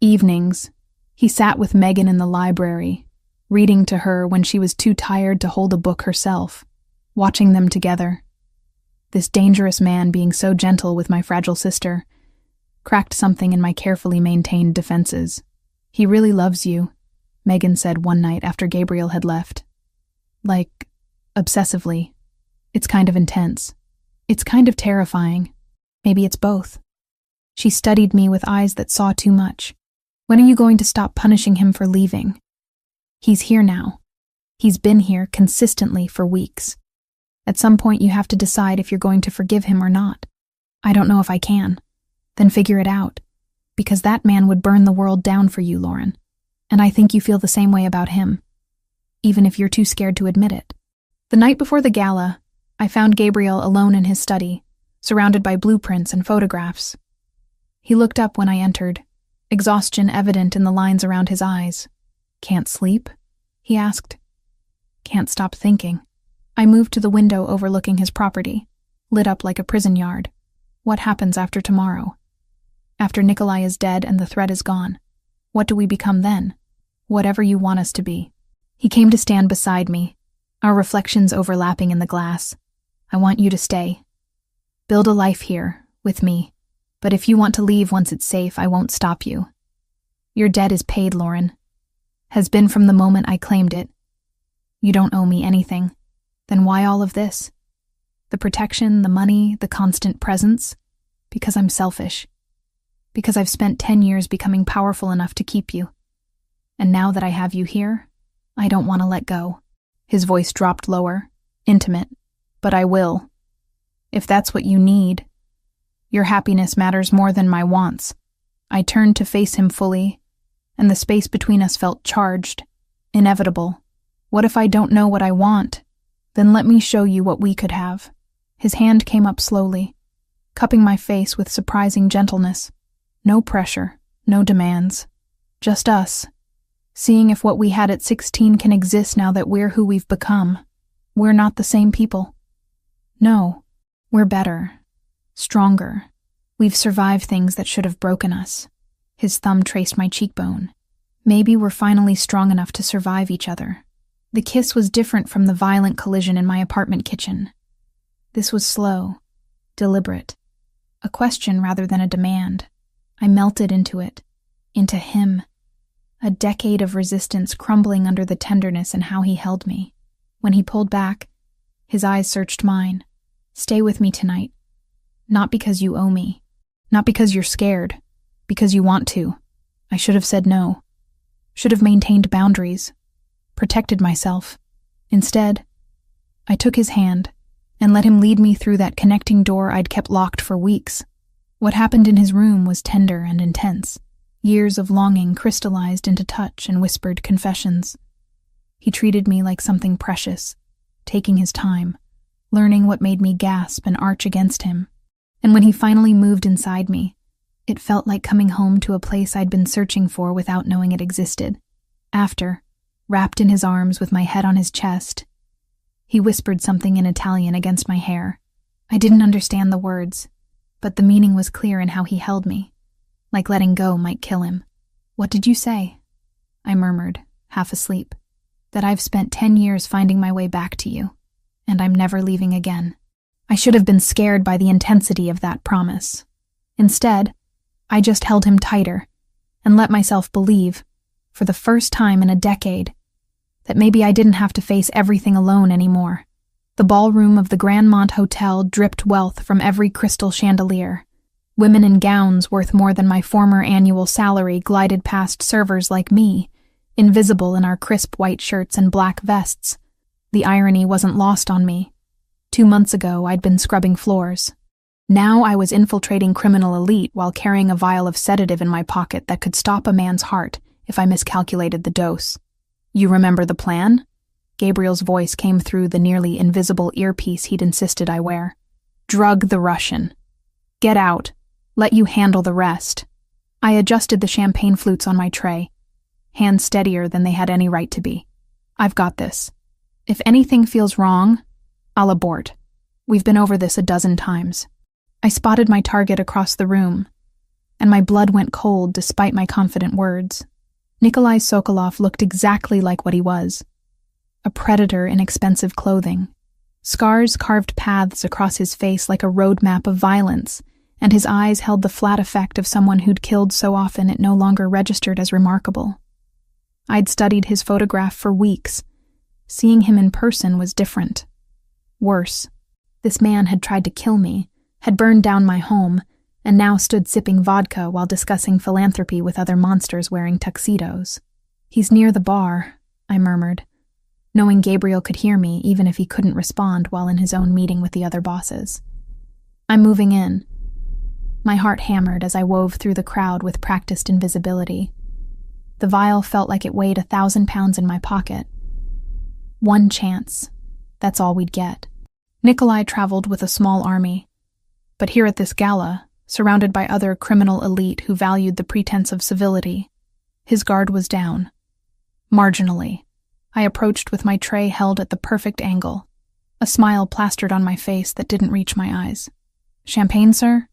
A: Evenings, he sat with Megan in the library, reading to her when she was too tired to hold a book herself, watching them together. This dangerous man being so gentle with my fragile sister cracked something in my carefully maintained defenses. He really loves you, Megan said one night after Gabriel had left. Like, obsessively. It's kind of intense. It's kind of terrifying. Maybe it's both. She studied me with eyes that saw too much. When are you going to stop punishing him for leaving? He's here now. He's been here consistently for weeks. At some point you have to decide if you're going to forgive him or not. I don't know if I can. Then figure it out. Because that man would burn the world down for you, Lauren. And I think you feel the same way about him, even if you're too scared to admit it. The night before the gala, I found Gabriel alone in his study, surrounded by blueprints and photographs. He looked up when I entered, exhaustion evident in the lines around his eyes. Can't sleep? He asked. Can't stop thinking. I moved to the window overlooking his property, lit up like a prison yard. What happens after tomorrow? After Nikolai is dead and the threat is gone, what do we become then? Whatever you want us to be. He came to stand beside me, our reflections overlapping in the glass. I want you to stay. Build a life here, with me. But if you want to leave once it's safe, I won't stop you. Your debt is paid, Lauren. Has been from the moment I claimed it. You don't owe me anything. Then why all of this? The protection, the money, the constant presence? Because I'm selfish. Because I've spent 10 years becoming powerful enough to keep you. And now that I have you here, I don't want to let go. His voice dropped lower, intimate. But I will. If that's what you need. Your happiness matters more than my wants. I turned to face him fully, and the space between us felt charged, inevitable. What if I don't know what I want? Then let me show you what we could have. His hand came up slowly, cupping my face with surprising gentleness. No pressure, no demands. Just us. Seeing if what we had at 16 can exist now that we're who we've become. We're not the same people. No, we're better. Stronger. We've survived things that should have broken us. His thumb traced my cheekbone. Maybe we're finally strong enough to survive each other. The kiss was different from the violent collision in my apartment kitchen. This was slow, deliberate. A question rather than a demand. I melted into it, into him. A decade of resistance crumbling under the tenderness and how he held me. When he pulled back, his eyes searched mine. Stay with me tonight. Not because you owe me. Not because you're scared. Because you want to. I should have said no. Should have maintained boundaries. Protected myself. Instead, I took his hand and let him lead me through that connecting door I'd kept locked for weeks. What happened in his room was tender and intense. Years of longing crystallized into touch and whispered confessions. He treated me like something precious, taking his time, learning what made me gasp and arch against him. And when he finally moved inside me, it felt like coming home to a place I'd been searching for without knowing it existed. After, wrapped in his arms with my head on his chest, he whispered something in Italian against my hair. I didn't understand the words, but the meaning was clear in how he held me, like letting go might kill him. What did you say? I murmured, half asleep. That I've spent 10 years finding my way back to you, and I'm never leaving again. I should have been scared by the intensity of that promise. Instead, I just held him tighter and let myself believe, for the first time in a decade, that maybe I didn't have to face everything alone anymore. The ballroom of the Grandmont Hotel dripped wealth from every crystal chandelier. Women in gowns worth more than my former annual salary glided past servers like me, invisible in our crisp white shirts and black vests. The irony wasn't lost on me. 2 months ago, I'd been scrubbing floors. Now I was infiltrating criminal elite while carrying a vial of sedative in my pocket that could stop a man's heart if I miscalculated the dose. You remember the plan? Gabriel's voice came through the nearly invisible earpiece he'd insisted I wear. Drug the Russian. Get out. Let you handle the rest. I adjusted the champagne flutes on my tray, hands steadier than they had any right to be. I've got this. If anything feels wrong, I'll abort. We've been over this a dozen times. I spotted my target across the room, and my blood went cold despite my confident words. Nikolai Sokolov looked exactly like what he was. A predator in expensive clothing. Scars carved paths across his face like a roadmap of violence, and his eyes held the flat effect of someone who'd killed so often it no longer registered as remarkable. I'd studied his photograph for weeks. Seeing him in person was different. Worse. This man had tried to kill me, had burned down my home, and now stood sipping vodka while discussing philanthropy with other monsters wearing tuxedos. He's near the bar, I murmured, knowing Gabriel could hear me even if he couldn't respond while in his own meeting with the other bosses. I'm moving in. My heart hammered as I wove through the crowd with practiced invisibility. The vial felt like it weighed 1,000 pounds in my pocket. One chance. That's all we'd get. Nikolai traveled with a small army. But here at this gala, surrounded by other criminal elite who valued the pretense of civility, his guard was down. Marginally. I approached with my tray held at the perfect angle, a smile plastered on my face that didn't reach my eyes. Champagne, sir?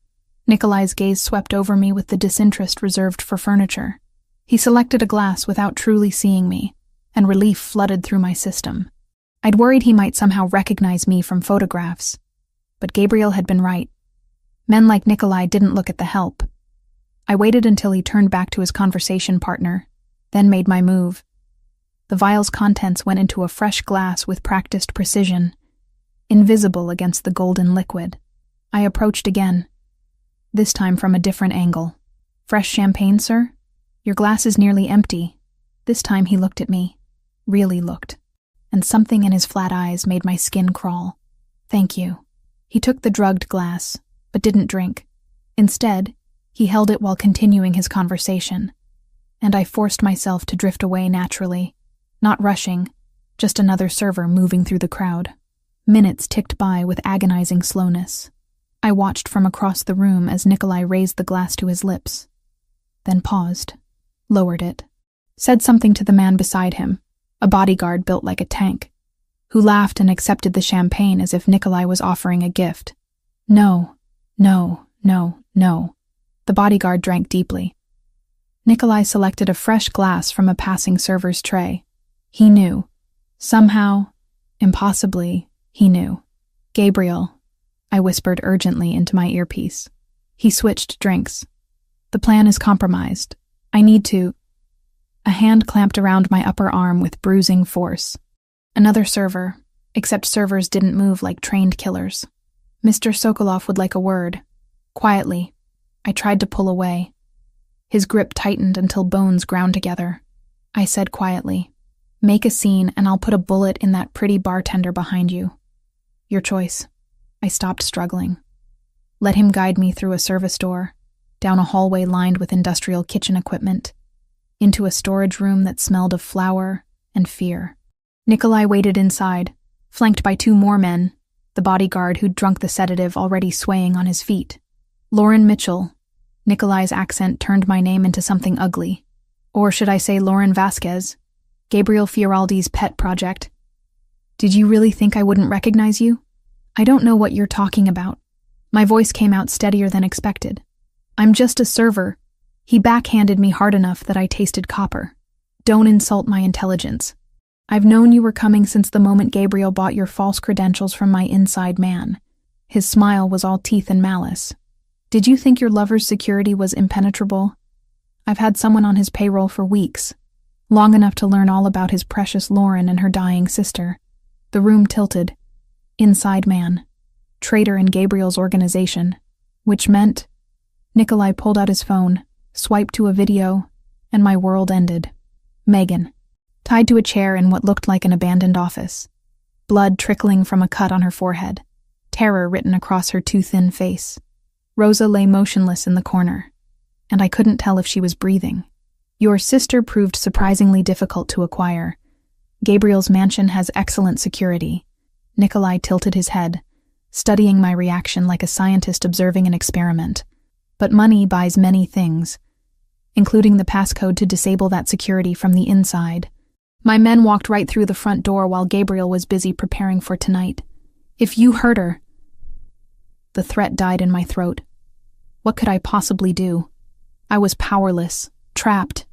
A: Nikolai's gaze swept over me with the disinterest reserved for furniture. He selected a glass without truly seeing me, and relief flooded through my system. I'd worried he might somehow recognize me from photographs, but Gabriel had been right. Men like Nikolai didn't look at the help. I waited until he turned back to his conversation partner, then made my move. The vial's contents went into a fresh glass with practiced precision, invisible against the golden liquid. I approached again, this time from a different angle. Fresh champagne, sir? Your glass is nearly empty. This time he looked at me, really looked, and something in his flat eyes made my skin crawl. Thank you. He took the drugged glass, but didn't drink. Instead, he held it while continuing his conversation, and I forced myself to drift away naturally. Not rushing, just another server moving through the crowd. Minutes ticked by with agonizing slowness. I watched from across the room as Nikolai raised the glass to his lips, then paused, lowered it, said something to the man beside him, a bodyguard built like a tank, who laughed and accepted the champagne as if Nikolai was offering a gift. No, no, no, no. The bodyguard drank deeply. Nikolai selected a fresh glass from a passing server's tray. He knew. Somehow, impossibly, he knew. Gabriel, I whispered urgently into my earpiece. He switched drinks. The plan is compromised. I need to... A hand clamped around my upper arm with bruising force. Another server, except servers didn't move like trained killers. Mr. Sokolov would like a word. Quietly. I tried to pull away. His grip tightened until bones ground together. I said quietly, "Make a scene and I'll put a bullet in that pretty bartender behind you. Your choice." I stopped struggling. Let him guide me through a service door, down a hallway lined with industrial kitchen equipment, into a storage room that smelled of flour and fear. Nikolai waited inside, flanked by 2 more men, the bodyguard who'd drunk the sedative already swaying on his feet. Lauren Mitchell. Nikolai's accent turned my name into something ugly. Or should I say Lauren Vasquez, Gabriel Fioraldi's pet project. Did you really think I wouldn't recognize you? I don't know what you're talking about. My voice came out steadier than expected. I'm just a server. He backhanded me hard enough that I tasted copper. Don't insult my intelligence. I've known you were coming since the moment Gabriel bought your false credentials from my inside man. His smile was all teeth and malice. Did you think your lover's security was impenetrable? I've had someone on his payroll for weeks, long enough to learn all about his precious Lauren and her dying sister. The room tilted. inside man, traitor in Gabriel's organization, which meant Nikolai pulled out his phone, swiped to a video, and my world ended. Megan, tied to a chair in what looked like an abandoned office, blood trickling from a cut on her forehead, terror written across her too thin face. Rosa lay motionless in the corner, and I couldn't tell if she was breathing. Your sister proved surprisingly difficult to acquire. Gabriel's mansion has excellent security. Nikolai tilted his head, studying my reaction like a scientist observing an experiment. But money buys many things, including the passcode to disable that security from the inside. My men walked right through the front door while Gabriel was busy preparing for tonight. If you hurt her... The threat died in my throat. What could I possibly do? I was powerless, trapped,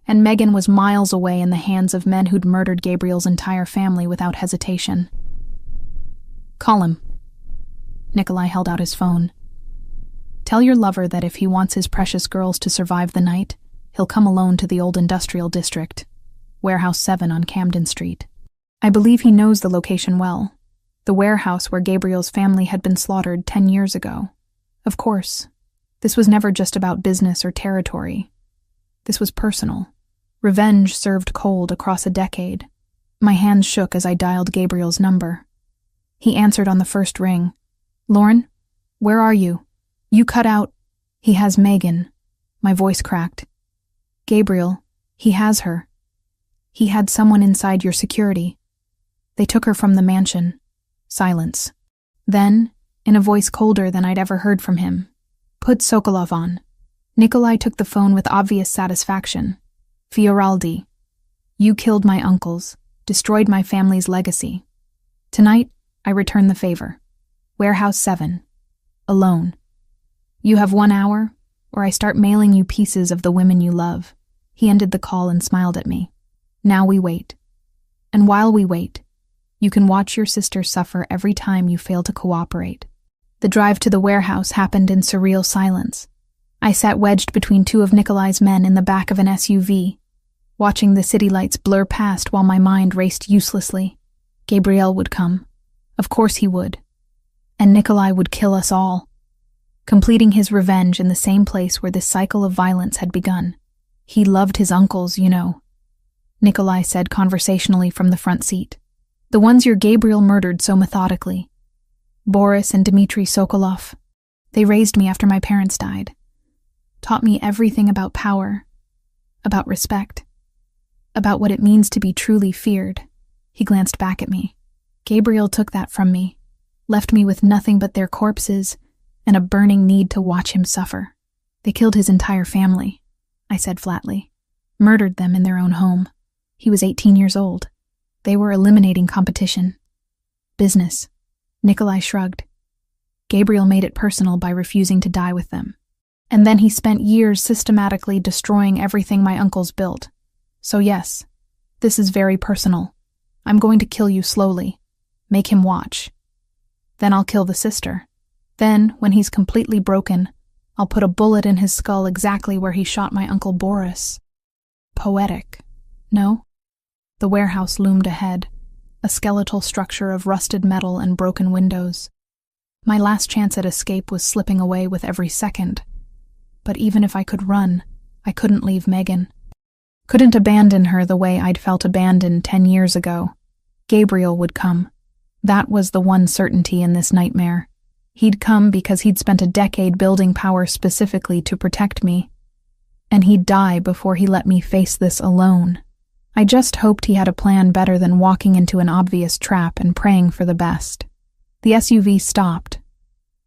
A: and Megan was miles away in the hands of men who'd murdered Gabriel's entire family without hesitation. Call him. Nikolai held out his phone. Tell your lover that if he wants his precious girls to survive the night, he'll come alone to the old industrial district, Warehouse 7 on Camden Street. I believe he knows the location well, the warehouse where Gabriel's family had been slaughtered 10 years ago. Of course, this was never just about business or territory. This was personal. Revenge served cold across a decade. My hands shook as I dialed Gabriel's number. He answered on the first ring. Lauren, where are you? You cut out. He has Megan. My voice cracked. Gabriel, he has her. He had someone inside your security. They took her from the mansion. Silence. Then, in a voice colder than I'd ever heard from him, put Sokolov on. Nikolai took the phone with obvious satisfaction. Fioraldi, you killed my uncles, destroyed my family's legacy. Tonight, I return the favor. Warehouse 7. Alone. You have 1 hour, or I start mailing you pieces of the women you love. He ended the call and smiled at me. Now we wait. And while we wait, you can watch your sister suffer every time you fail to cooperate. The drive to the warehouse happened in surreal silence. I sat wedged between two of Nikolai's men in the back of an SUV, watching the city lights blur past while my mind raced uselessly. Gabriel would come. Of course he would. And Nikolai would kill us all, completing his revenge in the same place where this cycle of violence had begun. He loved his uncles, you know, Nikolai said conversationally from the front seat. The ones your Gabriel murdered so methodically. Boris and Dmitry Sokolov. They raised me after my parents died. Taught me everything about power, about respect, about what it means to be truly feared. He glanced back at me. Gabriel took that from me, left me with nothing but their corpses and a burning need to watch him suffer. They killed his entire family, I said flatly. Murdered them in their own home. He was 18 years old. They were eliminating competition. Business. Nikolai shrugged. Gabriel made it personal by refusing to die with them. And then he spent years systematically destroying everything my uncles built. So yes, this is very personal. I'm going to kill you slowly. Make him watch. Then I'll kill the sister. Then, when he's completely broken, I'll put a bullet in his skull exactly where he shot my Uncle Boris. Poetic, no? The warehouse loomed ahead, a skeletal structure of rusted metal and broken windows. My last chance at escape was slipping away with every second. But even if I could run, I couldn't leave Megan. Couldn't abandon her the way I'd felt abandoned 10 years ago. Gabriel would come. That was the one certainty in this nightmare. He'd come because he'd spent a decade building power specifically to protect me. And he'd die before he let me face this alone. I just hoped he had a plan better than walking into an obvious trap and praying for the best. The SUV stopped.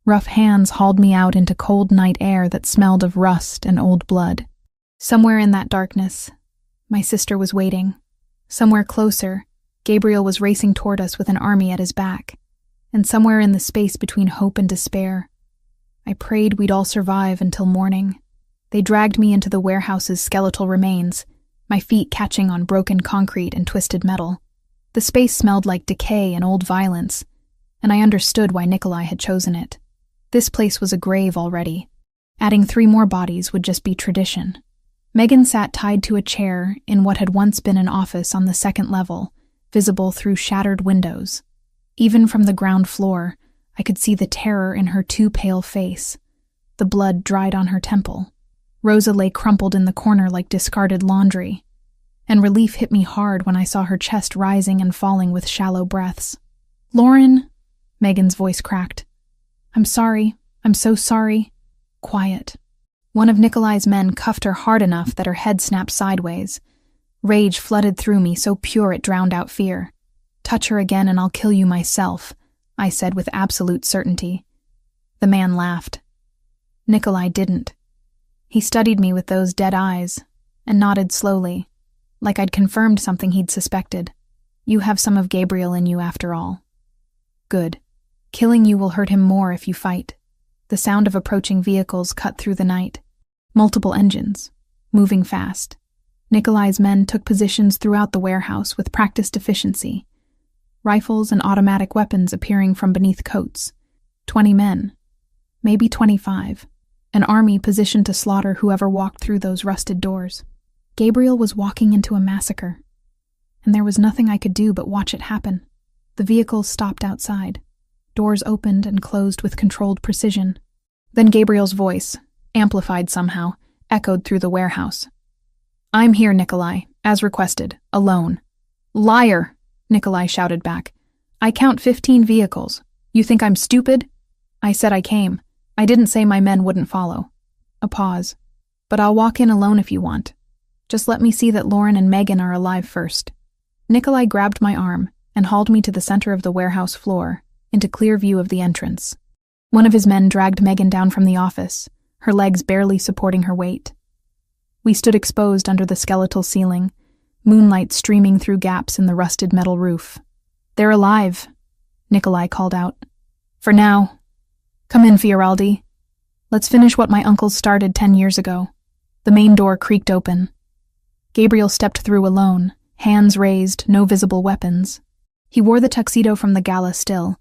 A: Rough hands hauled me out into cold night air that smelled of rust and old blood. Somewhere in that darkness, my sister was waiting. Somewhere closer, Gabriel was racing toward us with an army at his back. And somewhere in the space between hope and despair, I prayed we'd all survive until morning. They dragged me into the warehouse's skeletal remains, my feet catching on broken concrete and twisted metal. The space smelled like decay and old violence, and I understood why Nikolai had chosen it. This place was a grave already. Adding 3 more bodies would just be tradition. Megan sat tied to a chair in what had once been an office on the 2nd level, visible through shattered windows. Even from the ground floor, I could see the terror in her too pale face. The blood dried on her temple. Rosa lay crumpled in the corner like discarded laundry, and relief hit me hard when I saw her chest rising and falling with shallow breaths. "Lauren," Megan's voice cracked. "I'm sorry. I'm so sorry." Quiet. One of Nikolai's men cuffed her hard enough that her head snapped sideways. Rage flooded through me, so pure it drowned out fear. "Touch her again and I'll kill you myself," I said with absolute certainty. The man laughed. Nikolai didn't. He studied me with those dead eyes and nodded slowly, like I'd confirmed something he'd suspected. "You have some of Gabriel in you after all." "Good. Killing you will hurt him more if you fight." The sound of approaching vehicles cut through the night. Multiple engines, moving fast. Nikolai's men took positions throughout the warehouse with practiced efficiency. Rifles and automatic weapons appearing from beneath coats. 20 men. Maybe 25. An army positioned to slaughter whoever walked through those rusted doors. Gabriel was walking into a massacre, and there was nothing I could do but watch it happen. The vehicles stopped outside. Doors opened and closed with controlled precision. Then Gabriel's voice, amplified somehow, echoed through the warehouse. "I'm here, Nikolai, as requested, alone." "Liar!" Nikolai shouted back. "I count 15 vehicles. You think I'm stupid?" "I said I came. I didn't say my men wouldn't follow." A pause. "But I'll walk in alone if you want. Just let me see that Lauren and Megan are alive first." Nikolai grabbed my arm and hauled me to the center of the warehouse floor, into clear view of the entrance. One of his men dragged Megan down from the office, her legs barely supporting her weight. We stood exposed under the skeletal ceiling, moonlight streaming through gaps in the rusted metal roof. "They're alive," Nikolai called out. "For now. Come in, Fioraldi. Let's finish what my uncle started 10 years ago." The main door creaked open. Gabriel stepped through alone, hands raised, no visible weapons. He wore the tuxedo from the gala still,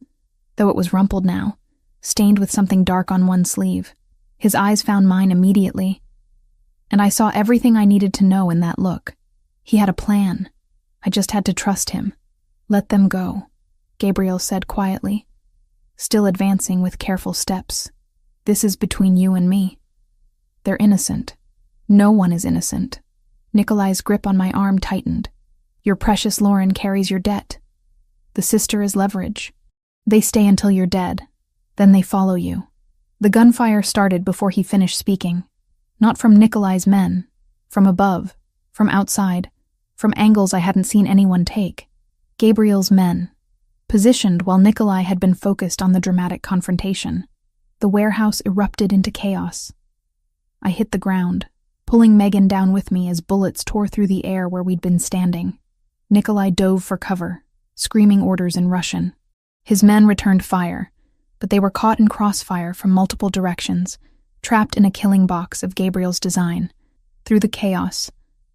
A: though it was rumpled now, stained with something dark on one sleeve. His eyes found mine immediately, and I saw everything I needed to know in that look. He had a plan. I just had to trust him. "Let them go," Gabriel said quietly, still advancing with careful steps. "This is between you and me. They're innocent. No one is innocent." Nikolai's grip on my arm tightened. "Your precious Lauren carries your debt. The sister is leverage. They stay until you're dead. Then they follow you." The gunfire started before he finished speaking. Not from Nikolai's men. From above. From outside. From angles I hadn't seen anyone take. Gabriel's men. Positioned while Nikolai had been focused on the dramatic confrontation. The warehouse erupted into chaos. I hit the ground, pulling Megan down with me as bullets tore through the air where we'd been standing. Nikolai dove for cover, screaming orders in Russian. His men returned fire, but they were caught in crossfire from multiple directions, trapped in a killing box of Gabriel's design. Through the chaos,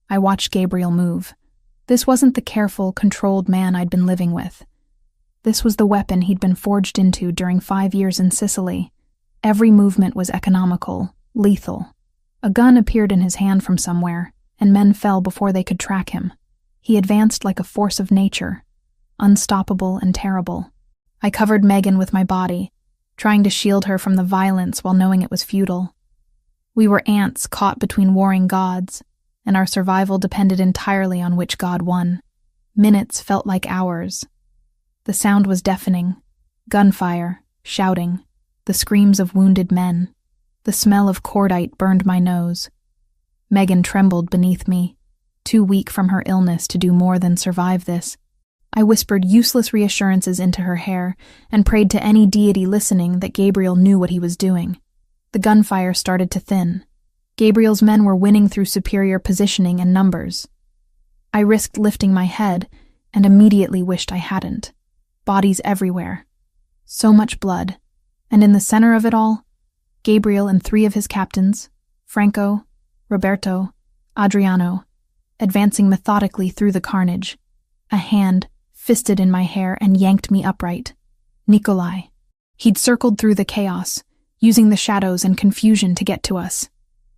A: I watched Gabriel move. This wasn't the careful, controlled man I'd been living with. This was the weapon he'd been forged into during 5 years in Sicily. Every movement was economical, lethal. A gun appeared in his hand from somewhere, and men fell before they could track him. He advanced like a force of nature, unstoppable and terrible. I covered Megan with my body, trying to shield her from the violence while knowing it was futile. We were ants caught between warring gods, and our survival depended entirely on which god won. Minutes felt like hours. The sound was deafening. Gunfire, shouting, the screams of wounded men. The smell of cordite burned my nose. Megan trembled beneath me, too weak from her illness to do more than survive this. I whispered useless reassurances into her hair and prayed to any deity listening that Gabriel knew what he was doing. The gunfire started to thin. Gabriel's men were winning through superior positioning and numbers. I risked lifting my head and immediately wished I hadn't. Bodies everywhere. So much blood. And in the center of it all, Gabriel and 3 of his captains, Franco, Roberto, Adriano, advancing methodically through the carnage. A hand fisted in my hair and yanked me upright. Nikolai. He'd circled through the chaos, using the shadows and confusion to get to us.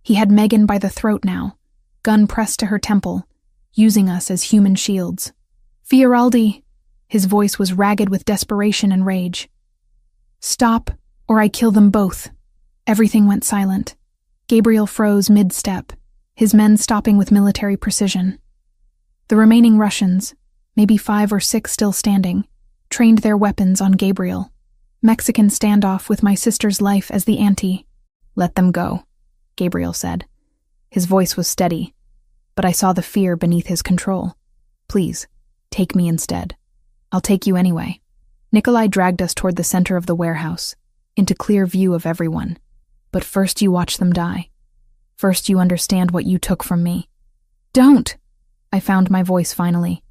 A: He had Megan by the throat now, gun pressed to her temple, using us as human shields. "Fioraldi!" His voice was ragged with desperation and rage. "Stop, or I kill them both." Everything went silent. Gabriel froze mid-step, his men stopping with military precision. The remaining Russians, maybe 5 or 6 still standing, trained their weapons on Gabriel. Mexican standoff with my sister's life as the ante. "Let them go," Gabriel said. His voice was steady, but I saw the fear beneath his control. "Please, take me instead. I'll take you anyway." Nikolai dragged us toward the center of the warehouse, into clear view of everyone. "But first you watch them die. First you understand what you took from me." "Don't!" I found my voice finally.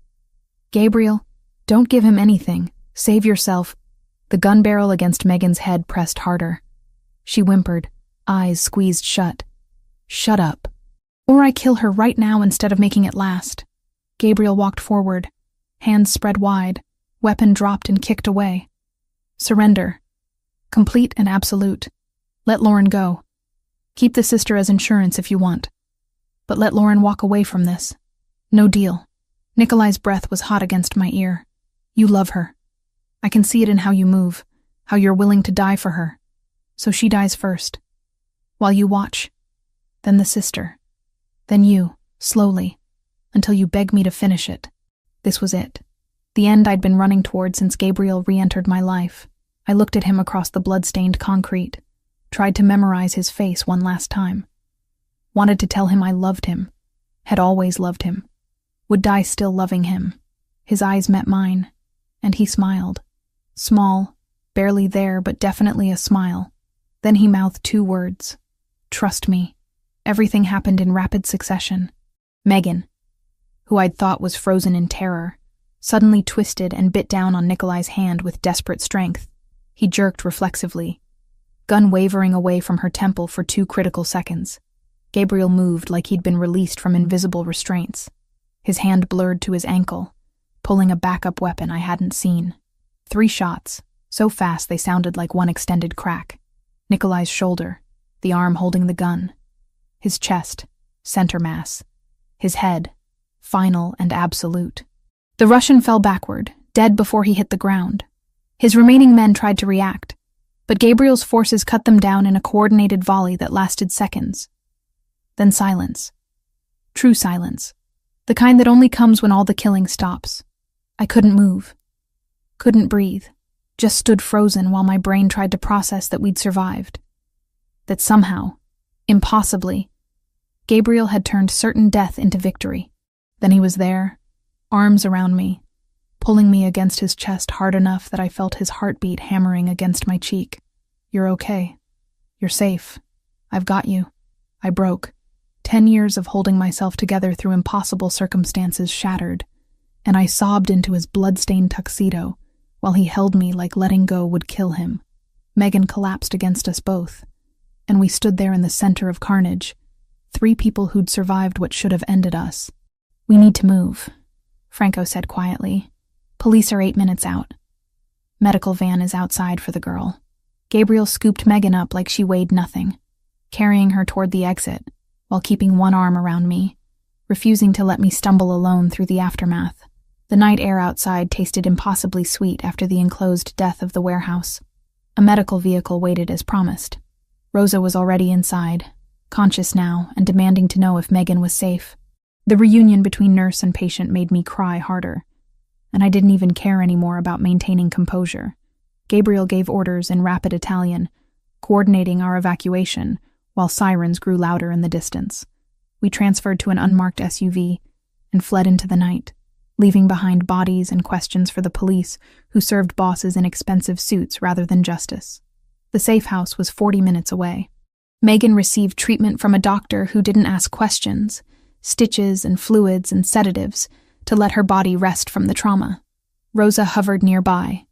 A: "Gabriel, don't give him anything. Save yourself." The gun barrel against Megan's head pressed harder. She whimpered, eyes squeezed shut. "Shut up. Or I kill her right now instead of making it last." Gabriel walked forward, hands spread wide, weapon dropped and kicked away. "Surrender. Complete and absolute. Let Lauren go. Keep the sister as insurance if you want. But let Lauren walk away from this. No deal." Nikolai's breath was hot against my ear. "You love her. I can see it in how you move, how you're willing to die for her. So she dies first. While you watch. Then the sister. Then you, slowly, until you beg me to finish it." This was it. The end I'd been running toward since Gabriel re-entered my life. I looked at him across the blood-stained concrete, tried to memorize his face one last time. Wanted to tell him I loved him, had always loved him, would die still loving him. His eyes met mine, and he smiled. Small, barely there, but definitely a smile. Then he mouthed 2 words. "Trust me." Everything happened in rapid succession. Megan, who I'd thought was frozen in terror, suddenly twisted and bit down on Nikolai's hand with desperate strength. He jerked reflexively, gun wavering away from her temple for 2 critical seconds. Gabriel moved like he'd been released from invisible restraints. His hand blurred to his ankle, pulling a backup weapon I hadn't seen. 3 shots, so fast they sounded like one extended crack. Nikolai's shoulder, the arm holding the gun. His chest, center mass. His head, final and absolute. The Russian fell backward, dead before he hit the ground. His remaining men tried to react, but Gabriel's forces cut them down in a coordinated volley that lasted seconds. Then silence. True silence. The kind that only comes when all the killing stops. I couldn't move. Couldn't breathe. Just stood frozen while my brain tried to process that we'd survived. That somehow, impossibly, Gabriel had turned certain death into victory. Then he was there, arms around me, pulling me against his chest hard enough that I felt his heartbeat hammering against my cheek. "You're okay. You're safe. I've got you." I broke. 10 years of holding myself together through impossible circumstances shattered, and I sobbed into his blood-stained tuxedo while he held me like letting go would kill him. Megan collapsed against us both, and we stood there in the center of carnage, 3 people who'd survived what should have ended us. "We need to move," Franco said quietly. "Police are 8 minutes out. Medical van is outside for the girl." Gabriel scooped Megan up like she weighed nothing, carrying her toward the exit, while keeping one arm around me, refusing to let me stumble alone through the aftermath. The night air outside tasted impossibly sweet after the enclosed death of the warehouse. A medical vehicle waited as promised. Rosa was already inside, conscious now and demanding to know if Megan was safe. The reunion between nurse and patient made me cry harder, and I didn't even care anymore about maintaining composure. Gabriel gave orders in rapid Italian, coordinating our evacuation, while sirens grew louder in the distance. We transferred to an unmarked SUV and fled into the night, leaving behind bodies and questions for the police who served bosses in expensive suits rather than justice. The safe house was 40 minutes away. Megan received treatment from a doctor who didn't ask questions, stitches and fluids and sedatives to let her body rest from the trauma. Rosa hovered nearby,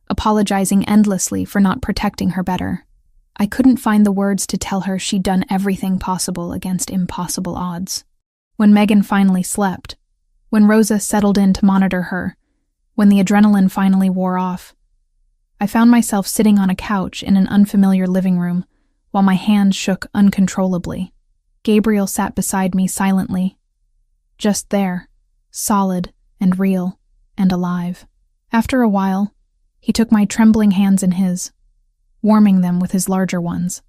A: apologizing endlessly for not protecting her better. I couldn't find the words to tell her she'd done everything possible against impossible odds. When Megan finally slept, when Rosa settled in to monitor her, when the adrenaline finally wore off, I found myself sitting on a couch in an unfamiliar living room while my hands shook uncontrollably. Gabriel sat beside me silently, just there, solid and real and alive. After a while, he took my trembling hands in his, warming them with his larger ones.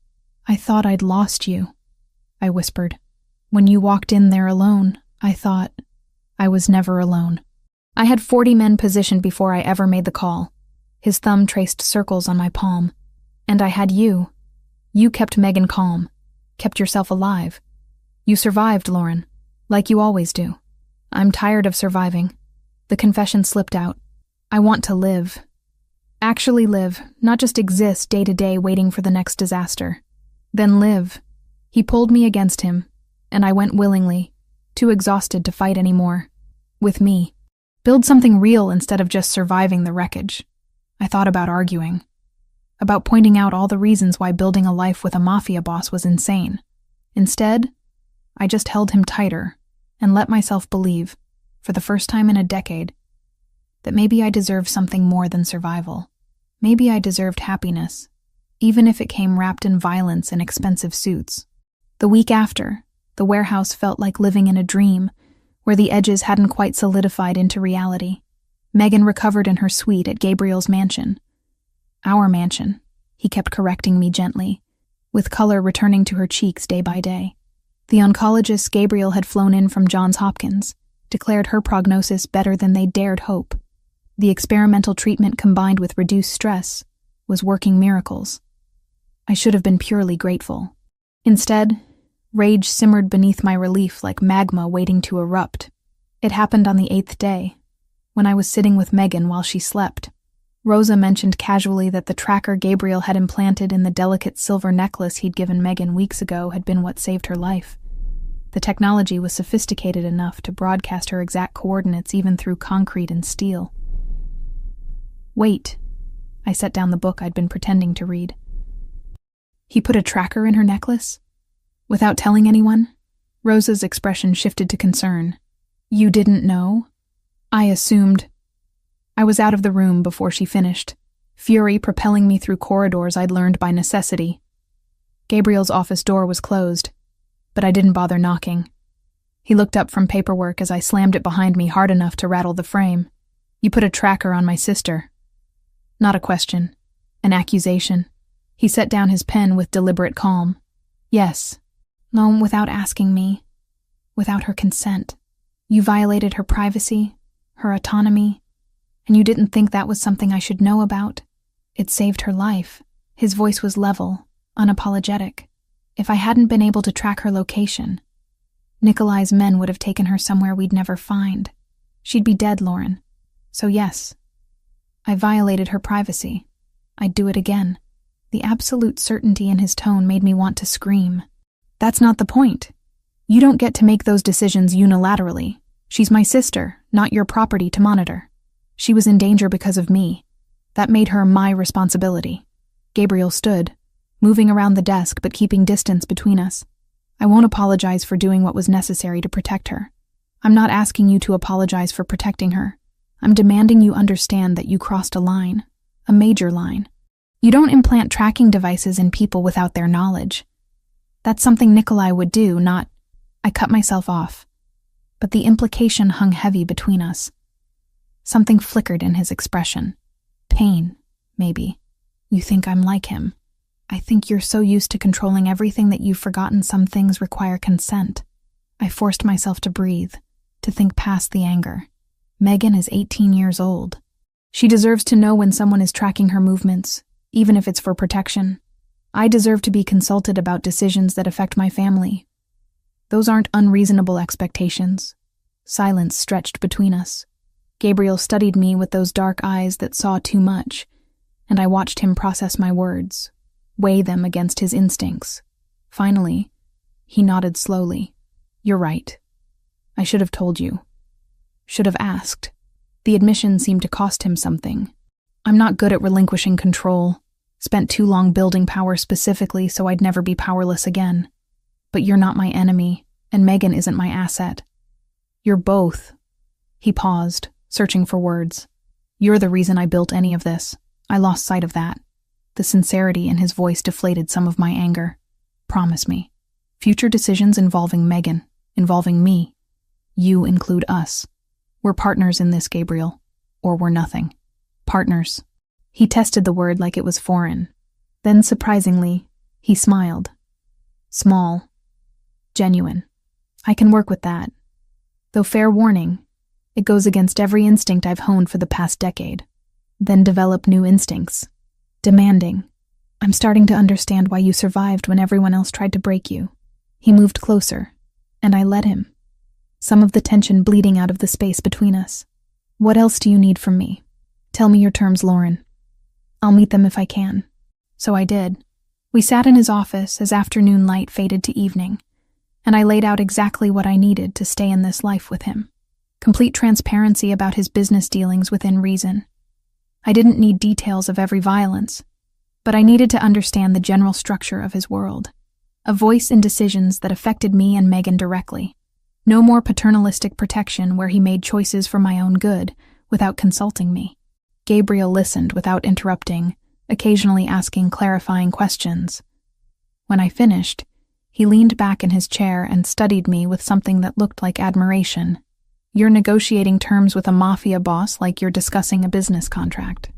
A: "I thought I'd lost you," I whispered. "When you walked in there alone, I thought I was never alone." I had 40 men positioned before I ever made the call. His thumb traced circles on my palm. "And I had you. You kept Megan calm, kept yourself alive. You survived, Lauren, like you always do." "I'm tired of surviving." The confession slipped out. "I want to live. Actually live, not just exist day to day waiting for the next disaster. Then live." He pulled me against him, and I went willingly, too exhausted to fight anymore. With me. Build something real instead of just surviving the wreckage. I thought about arguing. About pointing out all the reasons why building a life with a mafia boss was insane. Instead, I just held him tighter and let myself believe, for the first time in a decade, that maybe I deserved something more than survival. Maybe I deserved happiness, even if it came wrapped in violence and expensive suits. The week after, the warehouse felt like living in a dream, where the edges hadn't quite solidified into reality. Megan recovered in her suite at Gabriel's mansion. Our mansion, he kept correcting me gently, with color returning to her cheeks day by day. The oncologist Gabriel had flown in from Johns Hopkins, declared her prognosis better than they dared hope. The experimental treatment combined with reduced stress was working miracles. I should have been purely grateful. Instead, rage simmered beneath my relief like magma waiting to erupt. It happened on the 8th day, when I was sitting with Megan while she slept. Rosa mentioned casually that the tracker Gabriel had implanted in the delicate silver necklace he'd given Megan weeks ago had been what saved her life. The technology was sophisticated enough to broadcast her exact coordinates even through concrete and steel. "Wait." I set down the book I'd been pretending to read. "He put a tracker in her necklace? Without telling anyone?" Rosa's expression shifted to concern. "You didn't know?" I assumed. I was out of the room before she finished, fury propelling me through corridors I'd learned by necessity. Gabriel's office door was closed, but I didn't bother knocking. He looked up from paperwork as I slammed it behind me hard enough to rattle the frame. "You put a tracker on my sister." Not a question, an accusation. He set down his pen with deliberate calm. "Yes. No, without asking me, without her consent. You violated her privacy, her autonomy, and you didn't think that was something I should know about. It saved her life." His voice was level, unapologetic. "If I hadn't been able to track her location, Nikolai's men would have taken her somewhere we'd never find. She'd be dead, Lauren. So yes, I violated her privacy. I'd do it again." The absolute certainty in his tone made me want to scream. "That's not the point. You don't get to make those decisions unilaterally. She's my sister, not your property to monitor. She was in danger because of me. That made her my responsibility." Gabriel stood, moving around the desk but keeping distance between us. "I won't apologize for doing what was necessary to protect her. I'm not asking you to apologize for protecting her. I'm demanding you understand that you crossed a line, a major line. You don't implant tracking devices in people without their knowledge. That's something Nikolai would do, not—" I cut myself off, but the implication hung heavy between us. Something flickered in his expression. Pain, maybe. "You think I'm like him. I think you're so used to controlling everything that you've forgotten some things require consent." I forced myself to breathe, to think past the anger. Megan is 18 years old. She deserves to know when someone is tracking her movements, even if it's for protection. I deserve to be consulted about decisions that affect my family. Those aren't unreasonable expectations. Silence stretched between us. Gabriel studied me with those dark eyes that saw too much, and I watched him process my words, weigh them against his instincts. Finally, he nodded slowly. "You're right. I should have told you. Should have asked." The admission seemed to cost him something. "I'm not good at relinquishing control. Spent too long building power specifically so I'd never be powerless again. But you're not my enemy, and Megan isn't my asset. You're both." He paused, searching for words. "You're the reason I built any of this. I lost sight of that." The sincerity in his voice deflated some of my anger. "Promise me. Future decisions involving Megan, involving me. You include us. We're partners in this, Gabriel, or we're nothing." partners. He tested the word like it was foreign. Then, surprisingly, he smiled. Small. Genuine. I can work with that. Though fair warning, it goes against every instinct I've honed for the past decade. Then develop new instincts. Demanding. I'm starting to understand why you survived when everyone else tried to break you. He moved closer, and I let him. Some of the tension bleeding out of the space between us. What else do you need from me? Tell me your terms, Lauren. I'll meet them if I can. So I did. We sat in his office as afternoon light faded to evening, and I laid out exactly what I needed to stay in this life with him. Complete transparency about his business dealings within reason. I didn't need details of every violence, but I needed to understand the general structure of his world. A voice in decisions that affected me and Megan directly. No more paternalistic protection where he made choices for my own good without consulting me. Gabriel listened without interrupting, occasionally asking clarifying questions. When I finished, he leaned back in his chair and studied me with something that looked like admiration. You're negotiating terms with a mafia boss like you're discussing a business contract.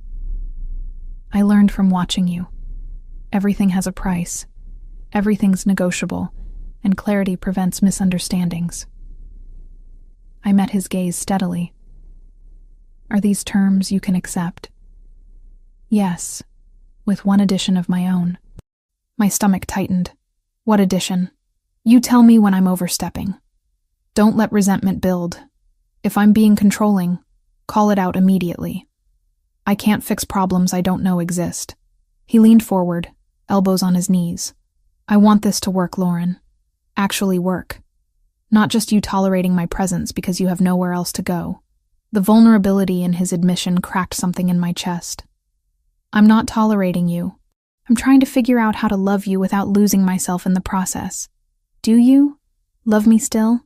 A: I learned from watching you. Everything has a price. Everything's negotiable, and clarity prevents misunderstandings. I met his gaze steadily. Are these terms you can accept? Yes, with one addition of my own. My stomach tightened. What addition? You tell me when I'm overstepping. Don't let resentment build. If I'm being controlling, call it out immediately. I can't fix problems I don't know exist. He leaned forward, elbows on his knees. I want this to work, Lauren. Actually work. Not just you tolerating my presence because you have nowhere else to go. The vulnerability in his admission cracked something in my chest. I'm not tolerating you. I'm trying to figure out how to love you without losing myself in the process. Do you? Love me still?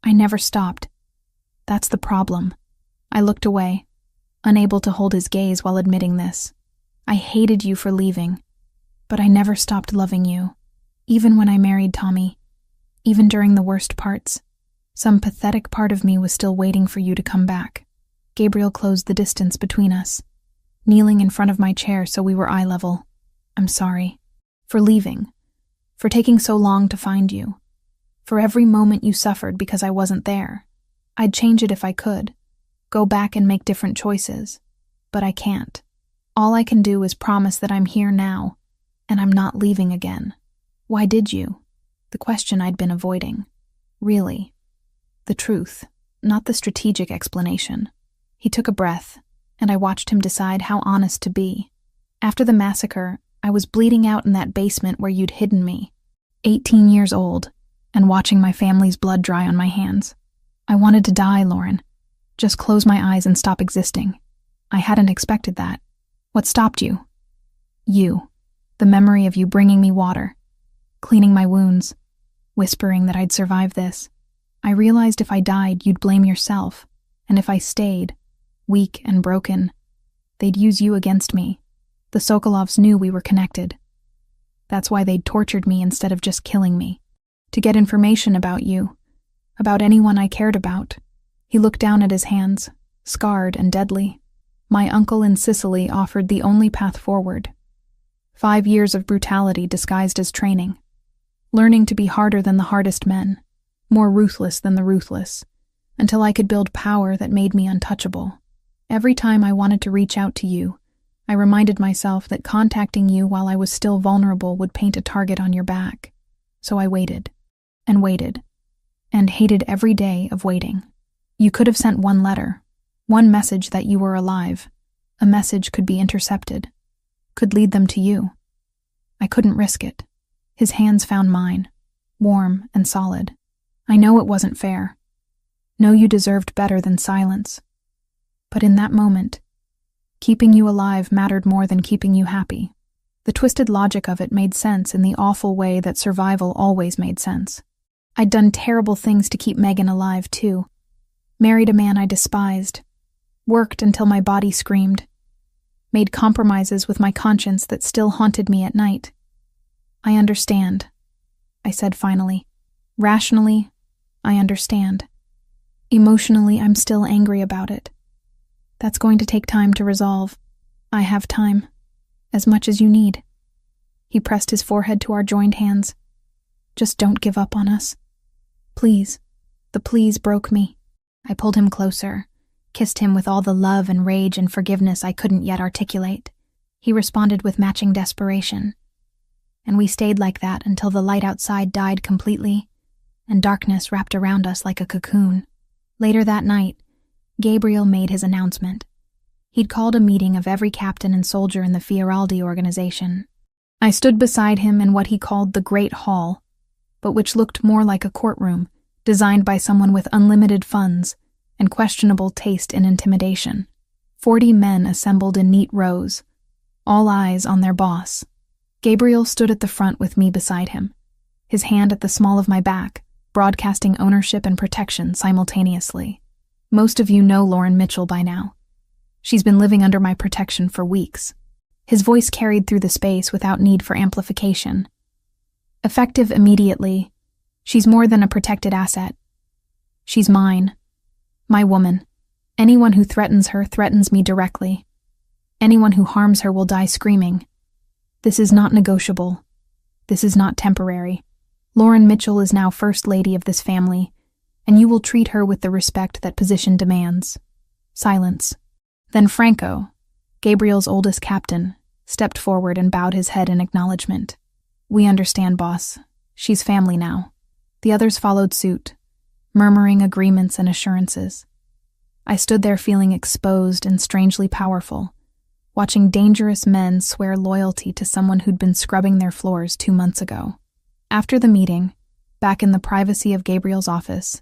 A: I never stopped. That's the problem. I looked away, unable to hold his gaze while admitting this. I hated you for leaving, but I never stopped loving you. Even when I married Tommy, even during the worst parts, some pathetic part of me was still waiting for you to come back. Gabriel closed the distance between us, kneeling in front of my chair so we were eye level. I'm sorry. For leaving. For taking so long to find you. For every moment you suffered because I wasn't there. I'd change it if I could. Go back and make different choices. But I can't. All I can do is promise that I'm here now, and I'm not leaving again. Why did you? The question I'd been avoiding. Really. The truth, not the strategic explanation. He took a breath, and I watched him decide how honest to be. After the massacre, I was bleeding out in that basement where you'd hidden me. 18 years old, and watching my family's blood dry on my hands. I wanted to die, Lauren. Just close my eyes and stop existing. I hadn't expected that. What stopped you? You. The memory of you bringing me water, cleaning my wounds, whispering that I'd survive this. I realized if I died, you'd blame yourself, and if I stayed, weak and broken, they'd use you against me. The Sokolovs knew we were connected. That's why they'd tortured me instead of just killing me. To get information about you, about anyone I cared about. He looked down at his hands, scarred and deadly. My uncle in Sicily offered the only path forward. 5 years of brutality disguised as training. Learning to be harder than the hardest men, more ruthless than the ruthless, until I could build power that made me untouchable. Every time I wanted to reach out to you, I reminded myself that contacting you while I was still vulnerable would paint a target on your back. So I waited, and hated every day of waiting. You could have sent one letter, one message that you were alive. A message could be intercepted, could lead them to you. I couldn't risk it. His hands found mine, warm and solid. I know it wasn't fair. Know you deserved better than silence. But in that moment, keeping you alive mattered more than keeping you happy. The twisted logic of it made sense in the awful way that survival always made sense. I'd done terrible things to keep Megan alive, too. Married a man I despised. Worked until my body screamed. Made compromises with my conscience that still haunted me at night. I understand, I said finally. Rationally, I understand. Emotionally, I'm still angry about it. That's going to take time to resolve. I have time. As much as you need. He pressed his forehead to our joined hands. Just don't give up on us. Please. The please broke me. I pulled him closer, kissed him with all the love and rage and forgiveness I couldn't yet articulate. He responded with matching desperation. And we stayed like that until the light outside died completely, and darkness wrapped around us like a cocoon. Later that night, Gabriel made his announcement. He'd called a meeting of every captain and soldier in the Fioraldi organization. I stood beside him in what he called the Great Hall, but which looked more like a courtroom, designed by someone with unlimited funds and questionable taste in intimidation. 40 men assembled in neat rows, all eyes on their boss. Gabriel stood at the front with me beside him, his hand at the small of my back, broadcasting ownership and protection simultaneously. Most of you know Lauren Mitchell by now. She's been living under my protection for weeks. His voice carried through the space without need for amplification. Effective immediately, she's more than a protected asset. She's mine. My woman. Anyone who threatens her threatens me directly. Anyone who harms her will die screaming. This is not negotiable. This is not temporary. Lauren Mitchell is now First Lady of this family, and you will treat her with the respect that position demands. Silence. Then Franco, Gabriel's oldest captain, stepped forward and bowed his head in acknowledgement. We understand, boss. She's family now. The others followed suit, murmuring agreements and assurances. I stood there feeling exposed and strangely powerful, watching dangerous men swear loyalty to someone who'd been scrubbing their floors 2 months ago. After the meeting, back in the privacy of Gabriel's office,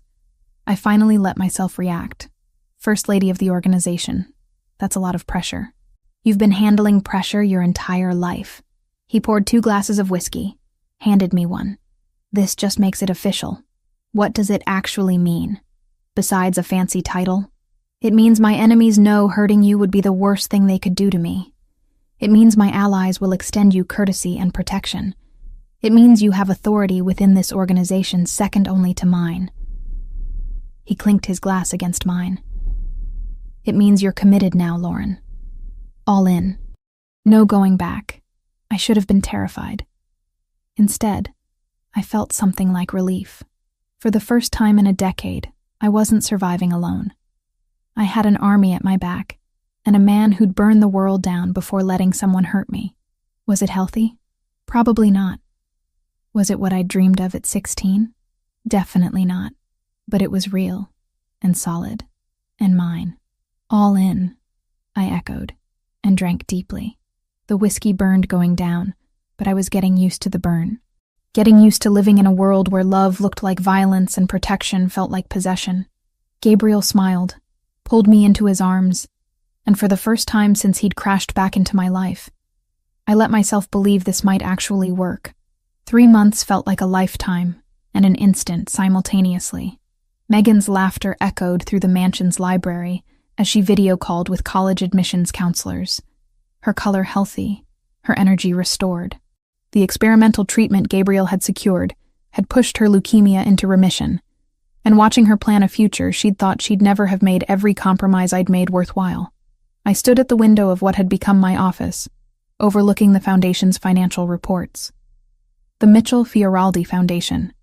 A: I finally let myself react. First Lady of the organization. That's a lot of pressure. You've been handling pressure your entire life. He poured 2 glasses of whiskey, handed me one. This just makes it official. What does it actually mean? Besides a fancy title? It means my enemies know hurting you would be the worst thing they could do to me. It means my allies will extend you courtesy and protection. It means you have authority within this organization second only to mine. He clinked his glass against mine. It means you're committed now, Lauren. All in. No going back. I should have been terrified. Instead, I felt something like relief. For the first time in a decade, I wasn't surviving alone. I had an army at my back, and a man who'd burn the world down before letting someone hurt me. Was it healthy? Probably not. Was it what I dreamed of at 16? Definitely not. But it was real, and solid, and mine. All in, I echoed, and drank deeply. The whiskey burned going down, but I was getting used to the burn. Getting used to living in a world where love looked like violence and protection felt like possession. Gabriel smiled, pulled me into his arms, and for the first time since he'd crashed back into my life, I let myself believe this might actually work. 3 months felt like a lifetime, and an instant simultaneously. Megan's laughter echoed through the mansion's library as she video-called with college admissions counselors. Her color healthy, her energy restored. The experimental treatment Gabriel had secured had pushed her leukemia into remission, and watching her plan a future, she'd thought she'd never have made every compromise I'd made worthwhile. I stood at the window of what had become my office, overlooking the foundation's financial reports. The Mitchell Fioraldi Foundation.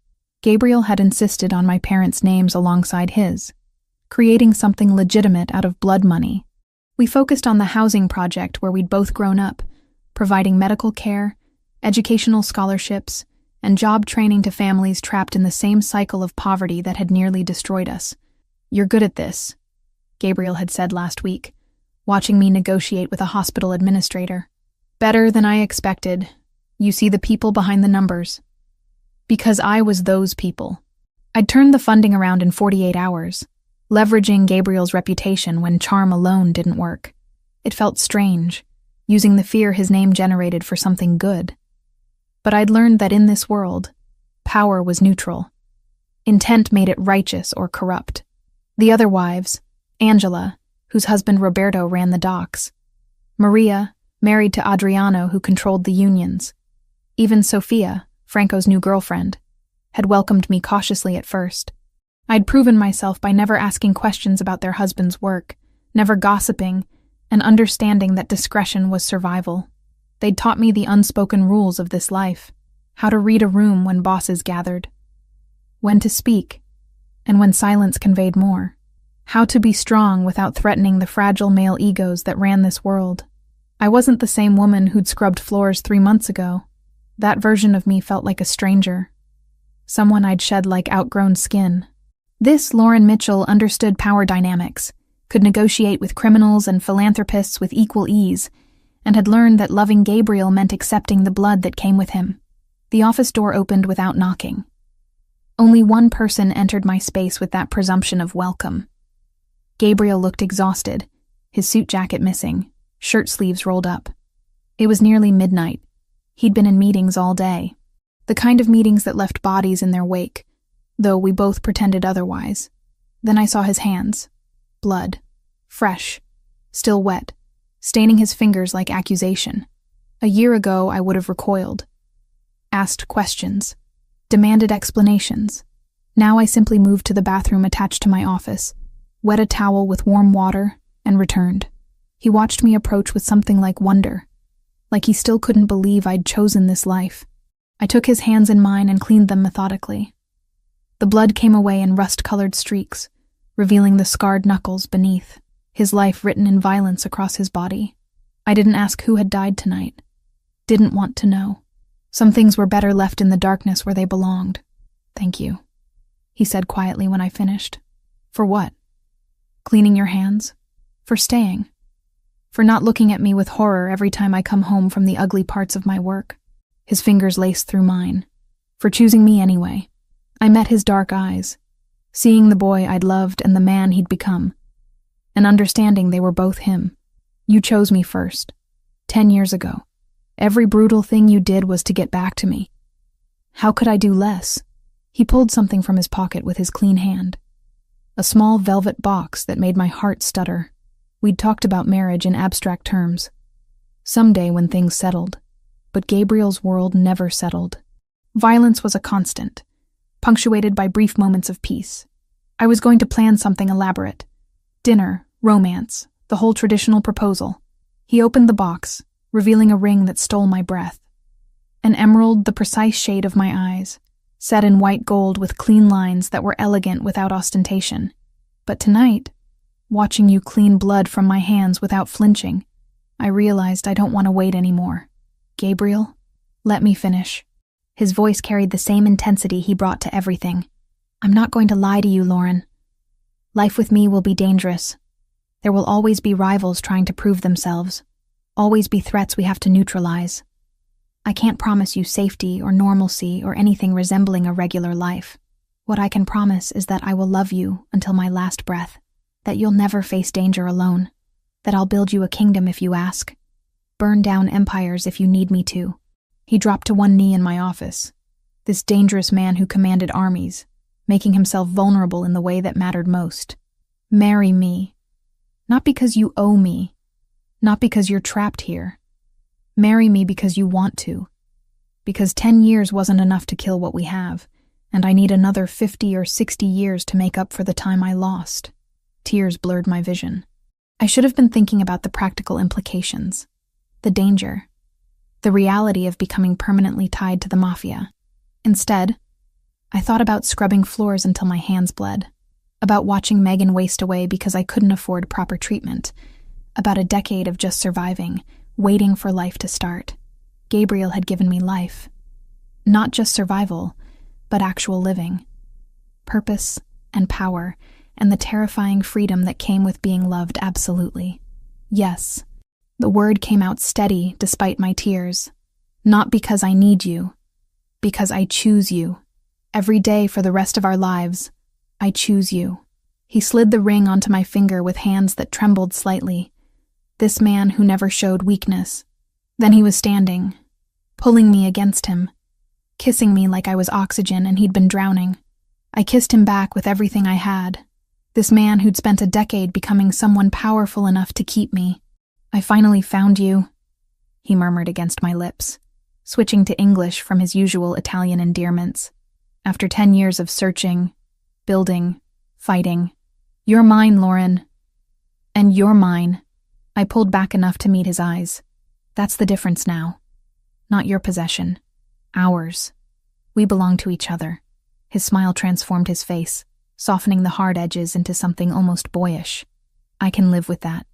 A: Gabriel had insisted on my parents' names alongside his, creating something legitimate out of blood money. We focused on the housing project where we'd both grown up, providing medical care, educational scholarships, and job training to families trapped in the same cycle of poverty that had nearly destroyed us. You're good at this, Gabriel had said last week, watching me negotiate with a hospital administrator. Better than I expected. You see the people behind the numbers. Because I was those people. I'd turned the funding around in 48 hours, leveraging Gabriel's reputation when charm alone didn't work. It felt strange, using the fear his name generated for something good. But I'd learned that in this world, power was neutral. Intent made it righteous or corrupt. The other wives, Angela, whose husband Roberto ran the docks, Maria, married to Adriano, who controlled the unions. Even Sophia, Franco's new girlfriend, had welcomed me cautiously at first. I'd proven myself by never asking questions about their husband's work, never gossiping, and understanding that discretion was survival. They'd taught me the unspoken rules of this life, how to read a room when bosses gathered, when to speak, and when silence conveyed more, how to be strong without threatening the fragile male egos that ran this world. I wasn't the same woman who'd scrubbed floors 3 months ago. That version of me felt like a stranger, someone I'd shed like outgrown skin. This Lauren Mitchell understood power dynamics, could negotiate with criminals and philanthropists with equal ease, and had learned that loving Gabriel meant accepting the blood that came with him. The office door opened without knocking. Only one person entered my space with that presumption of welcome. Gabriel looked exhausted, his suit jacket missing, shirt sleeves rolled up. It was nearly midnight. He'd been in meetings all day. The kind of meetings that left bodies in their wake, though we both pretended otherwise. Then I saw his hands. Blood. Fresh. Still wet. Staining his fingers like accusation. A year ago, I would have recoiled. Asked questions. Demanded explanations. Now I simply moved to the bathroom attached to my office, wet a towel with warm water, and returned. He watched me approach with something like wonder, like he still couldn't believe I'd chosen this life. I took his hands in mine and cleaned them methodically. The blood came away in rust-colored streaks, revealing the scarred knuckles beneath, his life written in violence across his body. I didn't ask who had died tonight. Didn't want to know. Some things were better left in the darkness where they belonged. Thank you, he said quietly when I finished. For what? Cleaning your hands? For staying? For not looking at me with horror every time I come home from the ugly parts of my work? His fingers laced through mine. For choosing me anyway. I met his dark eyes, seeing the boy I'd loved and the man he'd become, and understanding they were both him. You chose me first, 10 years ago. Every brutal thing you did was to get back to me. How could I do less? He pulled something from his pocket with his clean hand. A small velvet box that made my heart stutter. We'd talked about marriage in abstract terms. Someday when things settled. But Gabriel's world never settled. Violence was a constant, punctuated by brief moments of peace. I was going to plan something elaborate. Dinner, romance, the whole traditional proposal. He opened the box, revealing a ring that stole my breath. An emerald the precise shade of my eyes, set in white gold with clean lines that were elegant without ostentation. But tonight, watching you clean blood from my hands without flinching, I realized I don't want to wait anymore. Gabriel, let me finish. His voice carried the same intensity he brought to everything. I'm not going to lie to you, Lauren. Life with me will be dangerous. There will always be rivals trying to prove themselves. Always be threats we have to neutralize. I can't promise you safety or normalcy or anything resembling a regular life. What I can promise is that I will love you until my last breath, that you'll never face danger alone, that I'll build you a kingdom if you ask, burn down empires if you need me to. He dropped to one knee in my office, this dangerous man who commanded armies, making himself vulnerable in the way that mattered most. Marry me. Not because you owe me, not because you're trapped here. Marry me because you want to. Because 10 years wasn't enough to kill what we have, and I need another 50 or 60 years to make up for the time I lost. Tears blurred my vision. I should have been thinking about the practical implications, the danger, the reality of becoming permanently tied to the mafia. Instead, I thought about scrubbing floors until my hands bled, about watching Megan waste away because I couldn't afford proper treatment, about a decade of just surviving, waiting for life to start. Gabriel had given me life. Not just survival, but actual living. Purpose and power, and the terrifying freedom that came with being loved absolutely. Yes, the word came out steady despite my tears. Not because I need you, because I choose you. Every day for the rest of our lives, I choose you. He slid the ring onto my finger with hands that trembled slightly. This man who never showed weakness. Then he was standing, pulling me against him, kissing me like I was oxygen and he'd been drowning. I kissed him back with everything I had. This man who'd spent a decade becoming someone powerful enough to keep me. I finally found you, he murmured against my lips, switching to English from his usual Italian endearments. After 10 years of searching, building, fighting. You're mine, Lauren. And you're mine. I pulled back enough to meet his eyes. That's the difference now. Not your possession. Ours. We belong to each other. His smile transformed his face, softening the hard edges into something almost boyish. I can live with that.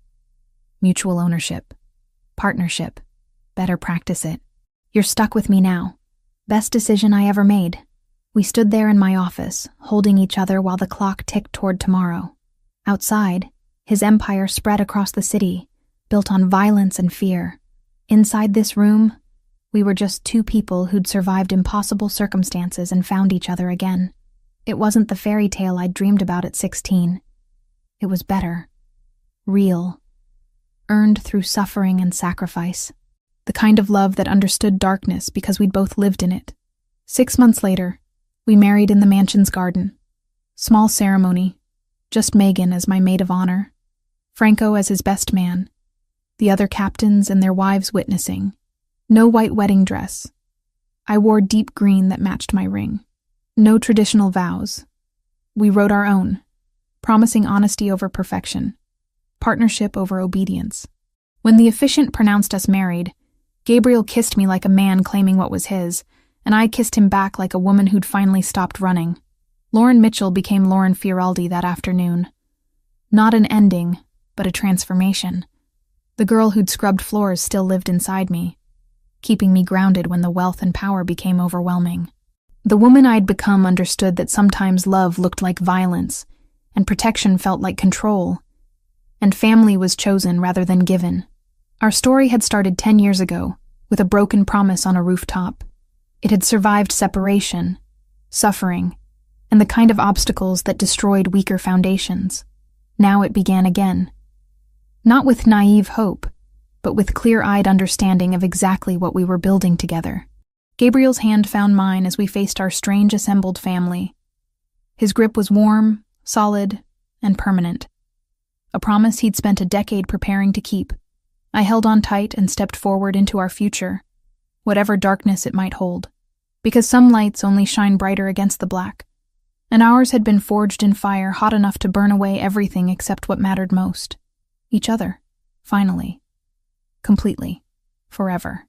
A: Mutual ownership. Partnership. Better practice it. You're stuck with me now. Best decision I ever made. We stood there in my office, holding each other while the clock ticked toward tomorrow. Outside, his empire spread across the city, built on violence and fear. Inside this room, we were just two people who'd survived impossible circumstances and found each other again. It wasn't the fairy tale I'd dreamed about at 16. It was better. Real. Earned through suffering and sacrifice. The kind of love that understood darkness because we'd both lived in it. 6 months later, we married in the mansion's garden. Small ceremony. Just Megan as my maid of honor. Franco as his best man. The other captains and their wives witnessing. No white wedding dress. I wore deep green that matched my ring. No traditional vows. We wrote our own, promising honesty over perfection, partnership over obedience. When the officiant pronounced us married, Gabriel kissed me like a man claiming what was his, and I kissed him back like a woman who'd finally stopped running. Lauren Mitchell became Lauren Fioraldi that afternoon. Not an ending, but a transformation. The girl who'd scrubbed floors still lived inside me, keeping me grounded when the wealth and power became overwhelming. The woman I'd become understood that sometimes love looked like violence, and protection felt like control, and family was chosen rather than given. Our story had started 10 years ago, with a broken promise on a rooftop. It had survived separation, suffering, and the kind of obstacles that destroyed weaker foundations. Now it began again. Not with naive hope, but with clear-eyed understanding of exactly what we were building together. Gabriel's hand found mine as we faced our strange assembled family. His grip was warm, solid, and permanent. A promise he'd spent a decade preparing to keep. I held on tight and stepped forward into our future, whatever darkness it might hold, because some lights only shine brighter against the black, and ours had been forged in fire hot enough to burn away everything except what mattered most. Each other, finally. Completely. Forever.